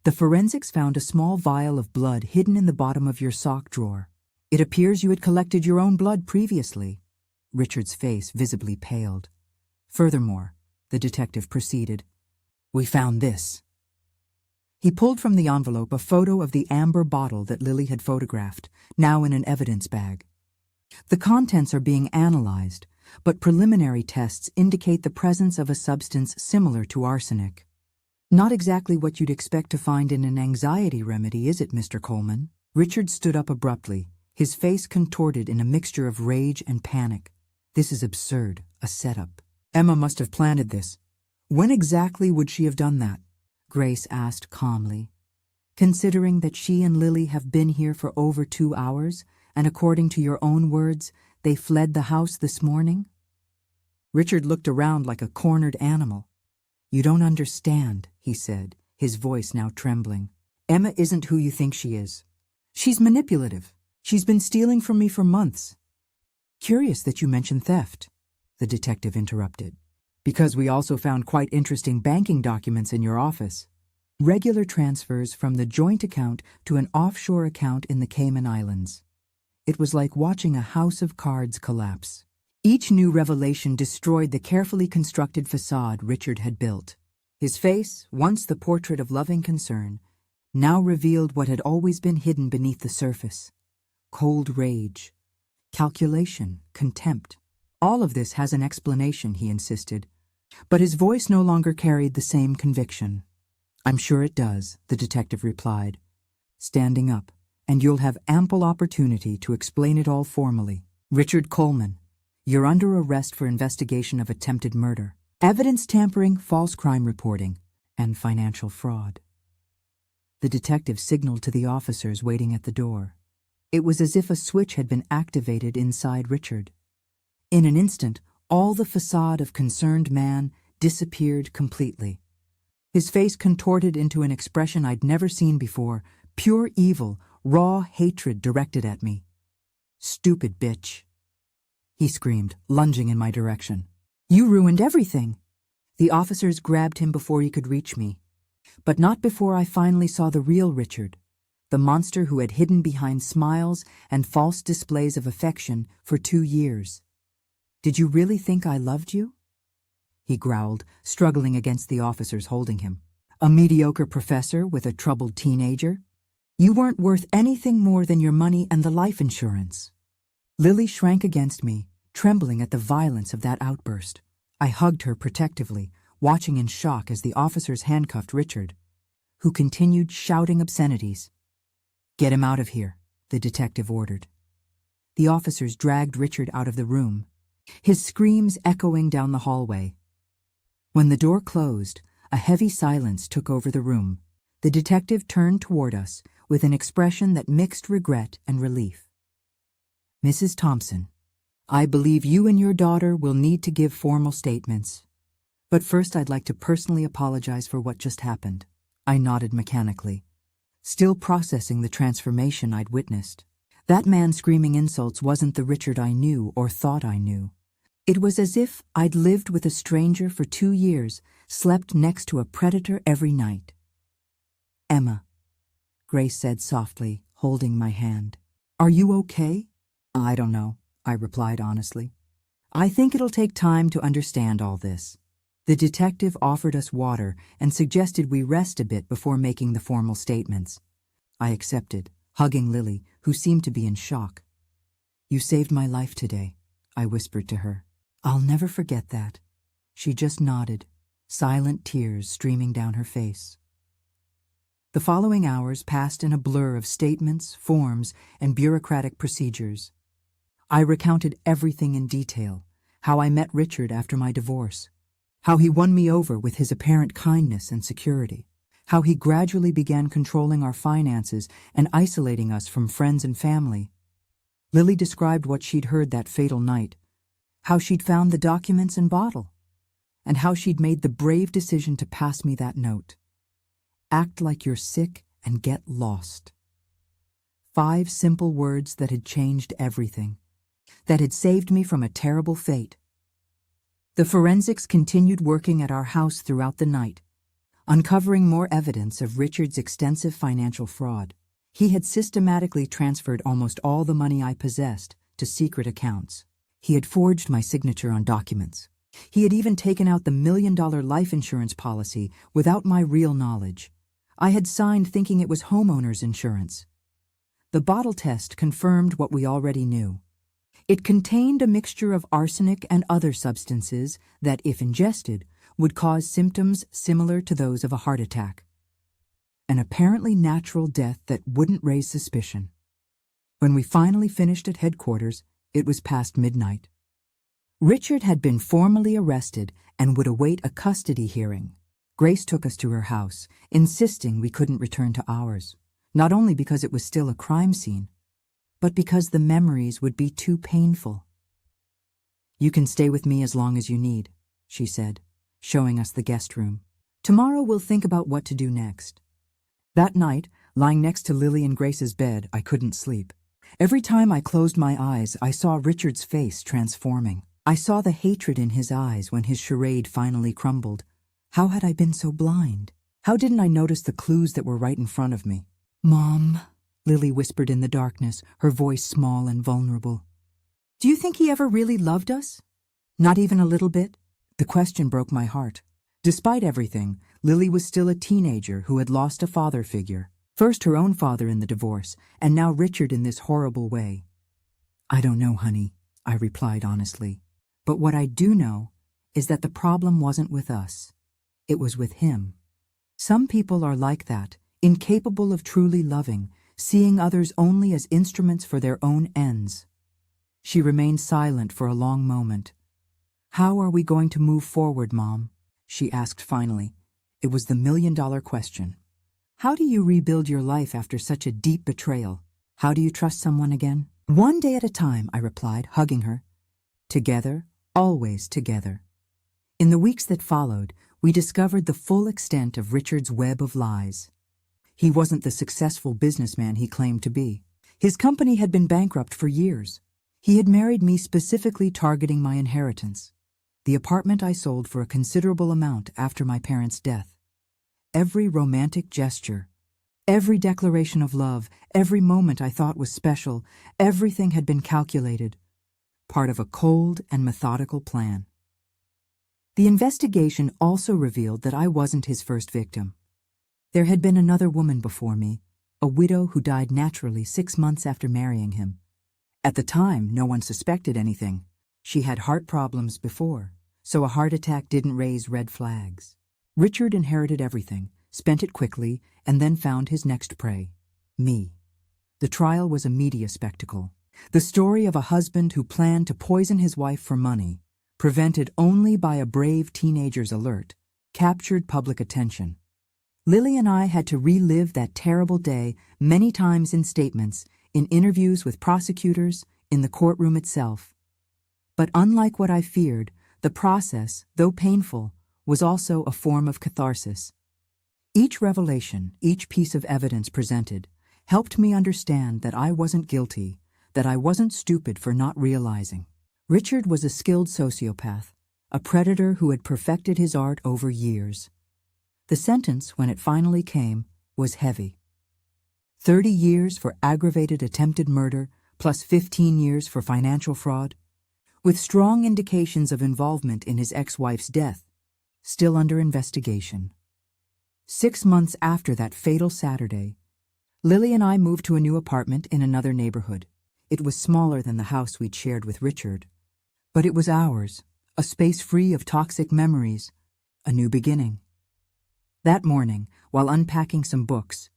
the forensics found a small vial of blood hidden in the bottom of your sock drawer. It appears you had collected your own blood previously. Richard's face visibly paled. Furthermore, the detective proceeded, we found this. He pulled from the envelope a photo of the amber bottle that Lily had photographed, now in an evidence bag. The contents are being analyzed, but preliminary tests indicate the presence of a substance similar to arsenic. Not exactly what you'd expect to find in an anxiety remedy, is it, Mr. Coleman? Richard stood up abruptly, his face contorted in a mixture of rage and panic. This is absurd, a setup. Emma must have planted this. When exactly would she have done that? Grace asked calmly. Considering that she and Lily have been here for over 2 hours, and according to your own words, they fled the house this morning? Richard looked around like a cornered animal. You don't understand, he said, his voice now trembling. Emma isn't who you think she is. She's manipulative. She's been stealing from me for months. Curious that you mentioned theft, the detective interrupted, because we also found quite interesting banking documents in your office. Regular transfers from the joint account to an offshore account in the Cayman Islands. It was like watching a house of cards collapse. Each new revelation destroyed the carefully constructed facade Richard had built. His face, once the portrait of loving concern, now revealed what had always been hidden beneath the surface. Cold rage, calculation, contempt. All of this has an explanation, he insisted. But his voice no longer carried the same conviction. I'm sure it does, the detective replied, standing up, and you'll have ample opportunity to explain it all formally. Richard Coleman, you're under arrest for investigation of attempted murder, evidence tampering, false crime reporting, and financial fraud. The detective signaled to the officers waiting at the door. It was as if a switch had been activated inside Richard. In an instant, all the facade of concerned man disappeared completely. His face contorted into an expression I'd never seen before, pure evil, raw hatred directed at me. Stupid bitch, he screamed, lunging in my direction. You ruined everything. The officers grabbed him before he could reach me, but not before I finally saw the real Richard, the monster who had hidden behind smiles and false displays of affection for 2 years. Did you really think I loved you? He growled, struggling against the officers holding him. A mediocre professor with a troubled teenager? You weren't worth anything more than your money and the life insurance. Lily shrank against me, trembling at the violence of that outburst. I hugged her protectively, watching in shock as the officers handcuffed Richard, who continued shouting obscenities. Get him out of here, the detective ordered. The officers dragged Richard out of the room, his screams echoing down the hallway. When the door closed, a heavy silence took over the room. The detective turned toward us with an expression that mixed regret and relief. Mrs. Thompson, I believe you and your daughter will need to give formal statements. But first I'd like to personally apologize for what just happened. I nodded mechanically, still processing the transformation I'd witnessed. That man screaming insults wasn't the Richard I knew or thought I knew. It was as if I'd lived with a stranger for 2 years, slept next to a predator every night. Emma, Grace said softly, holding my hand. Are you okay? I don't know, I replied honestly. I think it'll take time to understand all this. The detective offered us water and suggested we rest a bit before making the formal statements. I accepted, hugging Lily, who seemed to be in shock. You saved my life today, I whispered to her. I'll never forget that. She just nodded, silent tears streaming down her face. The following hours passed in a blur of statements, forms, and bureaucratic procedures. I recounted everything in detail, how I met Richard after my divorce, how he won me over with his apparent kindness and security, how he gradually began controlling our finances and isolating us from friends and family. Lily described what she'd heard that fatal night, how she'd found the documents and bottle, and how she'd made the brave decision to pass me that note. Act like you're sick and get lost. 5 simple words that had changed everything, that had saved me from a terrible fate. The forensics continued working at our house throughout the night, uncovering more evidence of Richard's extensive financial fraud. He had systematically transferred almost all the money I possessed to secret accounts. He had forged my signature on documents. He had even taken out the $1 million life insurance policy without my real knowledge. I had signed thinking it was homeowner's insurance. The bottle test confirmed what we already knew. It contained a mixture of arsenic and other substances that, if ingested, would cause symptoms similar to those of a heart attack. An apparently natural death that wouldn't raise suspicion. When we finally finished at headquarters, it was past midnight. Richard had been formally arrested and would await a custody hearing. Grace took us to her house, insisting we couldn't return to ours, not only because it was still a crime scene, but because the memories would be too painful. "You can stay with me as long as you need," she said, showing us the guest room. "Tomorrow we'll think about what to do next." That night, lying next to Lily and Grace's bed, I couldn't sleep. Every time I closed my eyes, I saw Richard's face transforming. I saw the hatred in his eyes when his charade finally crumbled. How had I been so blind? How didn't I notice the clues that were right in front of me? "Mom," Lily whispered in the darkness, her voice small and vulnerable. "Do you think he ever really loved us? Not even a little bit?" The question broke my heart. Despite everything, Lily was still a teenager who had lost a father figure. First her own father in the divorce, and now Richard in this horrible way. "I don't know, honey," I replied honestly. "But what I do know is that the problem wasn't with us. It was with him. Some people are like that, incapable of truly loving, seeing others only as instruments for their own ends." She remained silent for a long moment. "How are we going to move forward, Mom?" she asked finally. It was the million-dollar question. "How do you rebuild your life after such a deep betrayal? How do you trust someone again?" "One day at a time," I replied, hugging her. "Together, always together." In the weeks that followed, we discovered the full extent of Richard's web of lies. He wasn't the successful businessman he claimed to be. His company had been bankrupt for years. He had married me specifically targeting my inheritance, the apartment I sold for a considerable amount after my parents' death. Every romantic gesture, every declaration of love, every moment I thought was special, everything had been calculated, part of a cold and methodical plan. The investigation also revealed that I wasn't his first victim. There had been another woman before me, a widow who died naturally 6 months after marrying him. At the time, no one suspected anything. She had heart problems before, so a heart attack didn't raise red flags. Richard inherited everything, spent it quickly, and then found his next prey, me. The trial was a media spectacle. The story of a husband who planned to poison his wife for money, prevented only by a brave teenager's alert, captured public attention. Lily and I had to relive that terrible day many times in statements, in interviews with prosecutors, in the courtroom itself. But unlike what I feared, the process, though painful, was also a form of catharsis. Each revelation, each piece of evidence presented, helped me understand that I wasn't guilty, that I wasn't stupid for not realizing. Richard was a skilled sociopath, a predator who had perfected his art over years. The sentence, when it finally came, was heavy. 30 years for aggravated attempted murder, plus 15 years for financial fraud, with strong indications of involvement in his ex-wife's death, still under investigation. 6 months after that fatal Saturday, Lily and I moved to a new apartment in another neighborhood. It was smaller than the house we'd shared with Richard, but it was ours, a space free of toxic memories, a new beginning. That morning, while unpacking some books,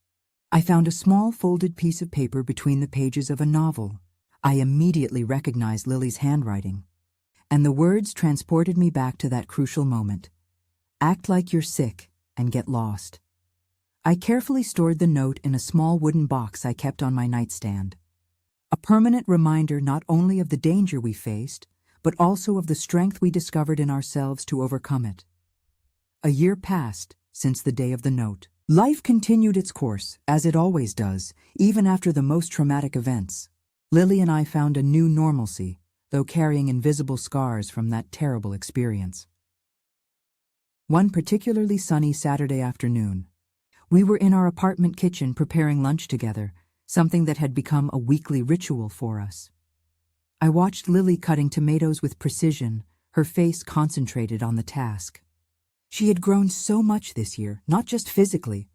I found a small folded piece of paper between the pages of a novel. I immediately recognized Lily's handwriting, and the words transported me back to that crucial moment. Act like you're sick and get lost. I carefully stored the note in a small wooden box I kept on my nightstand, a permanent reminder not only of the danger we faced, but also of the strength we discovered in ourselves to overcome it. A year passed since the day of the note. Life continued its course, as it always does, even after the most traumatic events. Lily and I found a new normalcy, though carrying invisible scars from that terrible experience. One particularly sunny Saturday afternoon, we were in our apartment kitchen preparing lunch together, something that had become a weekly ritual for us. I watched Lily cutting tomatoes with precision, her face concentrated on the task. She had grown so much this year, not just physically,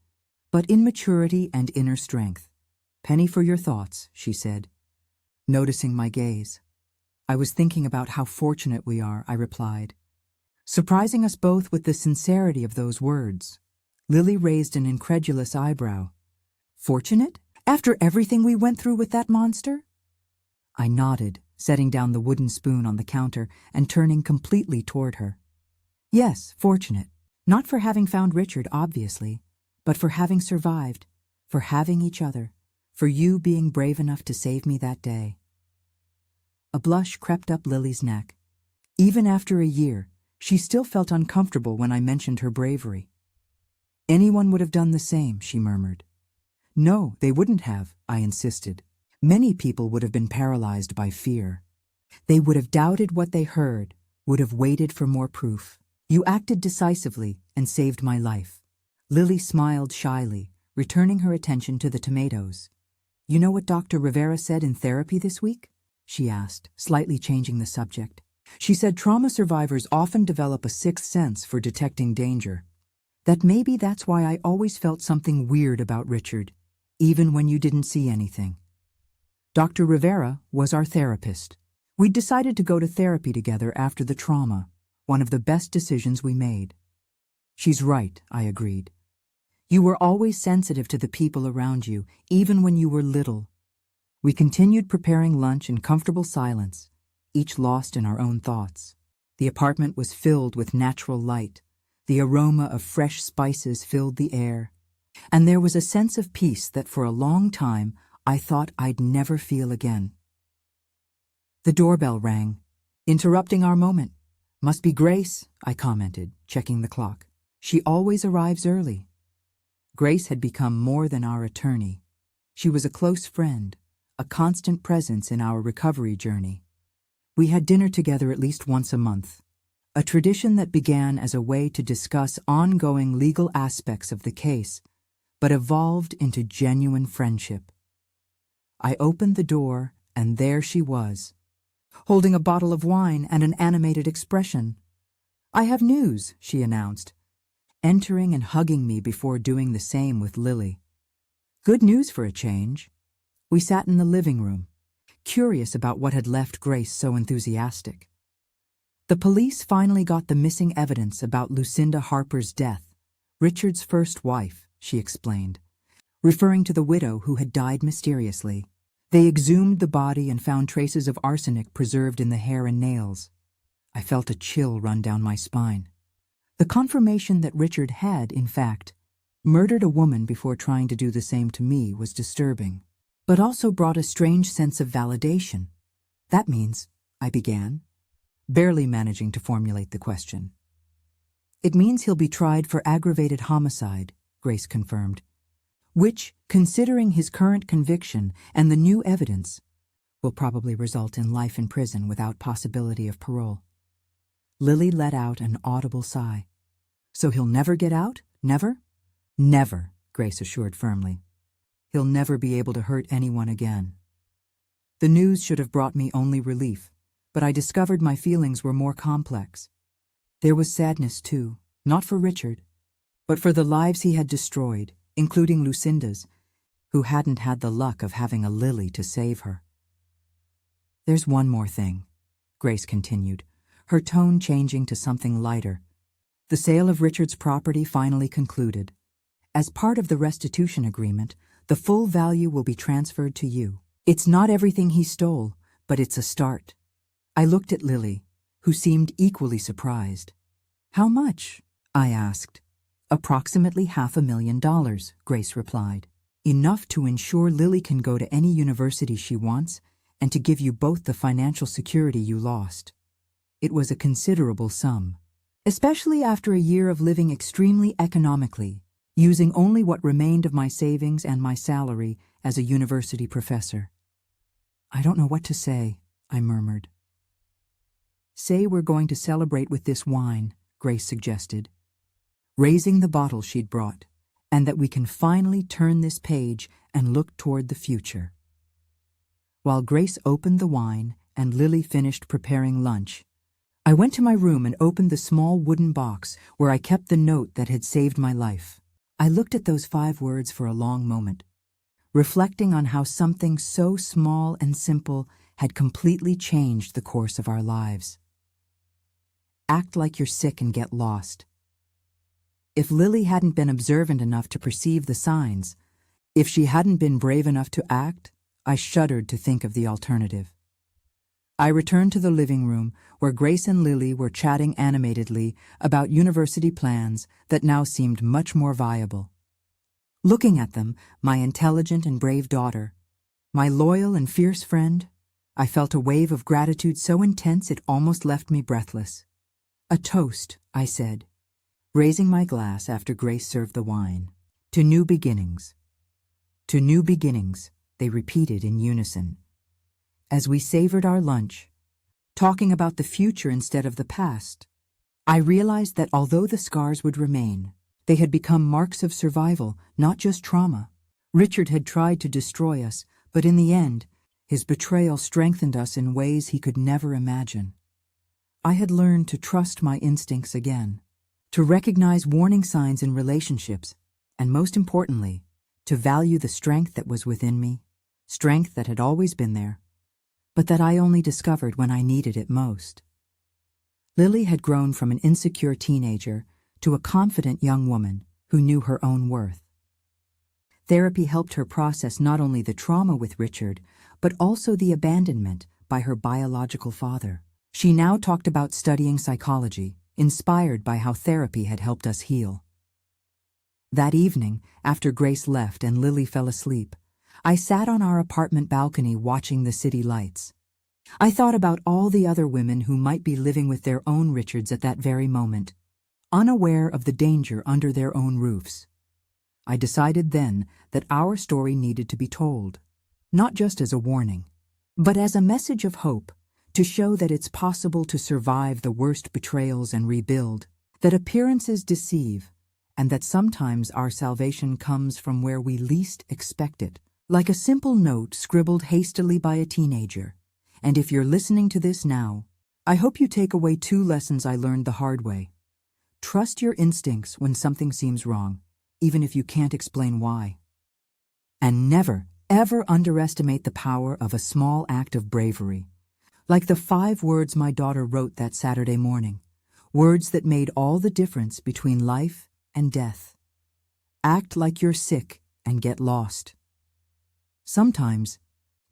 but in maturity and inner strength. "Penny for your thoughts," she said, noticing my gaze. "I was thinking about how fortunate we are," I replied, surprising us both with the sincerity of those words. Lily raised an incredulous eyebrow. "Fortunate? After everything we went through with that monster?" I nodded, setting down the wooden spoon on the counter and turning completely toward her. "Yes, fortunate. Not for having found Richard, obviously, but for having survived, for having each other, for you being brave enough to save me that day." A blush crept up Lily's neck. Even after a year, she still felt uncomfortable when I mentioned her bravery. "Anyone would have done the same," she murmured. "No, they wouldn't have," I insisted. "Many people would have been paralyzed by fear. They would have doubted what they heard, would have waited for more proof. You acted decisively and saved my life." Lily smiled shyly, returning her attention to the tomatoes. "You know what Dr. Rivera said in therapy this week?" she asked, slightly changing the subject. "She said trauma survivors often develop a sixth sense for detecting danger. That maybe that's why I always felt something weird about Richard, even when you didn't see anything." Dr. Rivera was our therapist. We'd decided to go to therapy together after the trauma, one of the best decisions we made. "She's right," I agreed. "You were always sensitive to the people around you, even when you were little." We continued preparing lunch in comfortable silence, each lost in our own thoughts. The apartment was filled with natural light. The aroma of fresh spices filled the air. And there was a sense of peace that for a long time I thought I'd never feel again. The doorbell rang, interrupting our moment. "Must be Grace," I commented, checking the clock. "She always arrives early." Grace had become more than our attorney. She was a close friend, a constant presence in our recovery journey. We had dinner together at least once a month, a tradition that began as a way to discuss ongoing legal aspects of the case, but evolved into genuine friendship. I opened the door, and there she was, holding a bottle of wine and an animated expression. "I have news," she announced, entering and hugging me before doing the same with Lily. "Good news for a change." We sat in the living room, curious about what had left Grace so enthusiastic. "The police finally got the missing evidence about Lucinda Harper's death, Richard's first wife," she explained, referring to the widow who had died mysteriously. "They exhumed the body and found traces of arsenic preserved in the hair and nails." I felt a chill run down my spine. The confirmation that Richard had, in fact, murdered a woman before trying to do the same to me was disturbing, but also brought a strange sense of validation. "That means," I began, barely managing to formulate the question. "It means he'll be tried for aggravated homicide," Grace confirmed, "which, considering his current conviction and the new evidence, will probably result in life in prison without possibility of parole." Lily let out an audible sigh. "So he'll never get out? Never?" "Never," Grace assured firmly. "He'll never be able to hurt anyone again." The news should have brought me only relief, but I discovered my feelings were more complex. There was sadness, too, not for Richard, but for the lives he had destroyed, including Lucinda's, who hadn't had the luck of having a Lily to save her. "There's one more thing," Grace continued, her tone changing to something lighter. "The sale of Richard's property finally concluded. As part of the restitution agreement, the full value will be transferred to you. It's not everything he stole, but it's a start." I looked at Lily, who seemed equally surprised. "How much?" I asked. "Approximately $500,000, Grace replied. "Enough to ensure Lily can go to any university she wants and to give you both the financial security you lost." It was a considerable sum, especially after a year of living extremely economically, using only what remained of my savings and my salary as a university professor. "I don't know what to say," I murmured. "Say we're going to celebrate with this wine," Grace suggested, raising the bottle she'd brought, "and that we can finally turn this page and look toward the future." While Grace opened the wine and Lily finished preparing lunch, I went to my room and opened the small wooden box where I kept the note that had saved my life. I looked at those 5 words for a long moment, reflecting on how something so small and simple had completely changed the course of our lives. Act like you're sick and get lost. If Lily hadn't been observant enough to perceive the signs, if she hadn't been brave enough to act, I shuddered to think of the alternative. I returned to the living room where Grace and Lily were chatting animatedly about university plans that now seemed much more viable. Looking at them, my intelligent and brave daughter, my loyal and fierce friend, I felt a wave of gratitude so intense it almost left me breathless. "A toast," I said, raising my glass after Grace served the wine. "To new beginnings." "To new beginnings," they repeated in unison. As we savored our lunch, talking about the future instead of the past, I realized that although the scars would remain, they had become marks of survival, not just trauma. Richard had tried to destroy us, but in the end, his betrayal strengthened us in ways he could never imagine. I had learned to trust my instincts again, to recognize warning signs in relationships, and most importantly, to value the strength that was within me, strength that had always been there, but that I only discovered when I needed it most. Lily had grown from an insecure teenager to a confident young woman who knew her own worth. Therapy helped her process not only the trauma with Richard, but also the abandonment by her biological father. She now talked about studying psychology, inspired by how therapy had helped us heal. That evening, after Grace left and Lily fell asleep, I sat on our apartment balcony watching the city lights. I thought about all the other women who might be living with their own Richards at that very moment, unaware of the danger under their own roofs. I decided then that our story needed to be told, not just as a warning, but as a message of hope, to show that it's possible to survive the worst betrayals and rebuild, that appearances deceive, and that sometimes our salvation comes from where we least expect it. Like a simple note scribbled hastily by a teenager. And if you're listening to this now, I hope you take away 2 lessons I learned the hard way. Trust your instincts when something seems wrong, even if you can't explain why. And never, ever underestimate the power of a small act of bravery. Like the 5 words my daughter wrote that Saturday morning, words that made all the difference between life and death. Act like you're sick and get lost. Sometimes,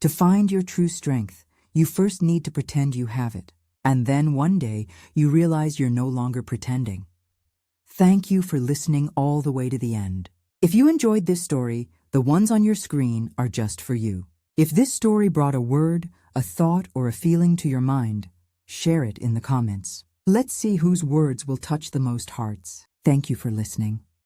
to find your true strength, you first need to pretend you have it, and then one day you realize you're no longer pretending. Thank you for listening all the way to the end. If you enjoyed this story, the ones on your screen are just for you. If this story brought a word, a thought, or a feeling to your mind, share it in the comments. Let's see whose words will touch the most hearts. Thank you for listening.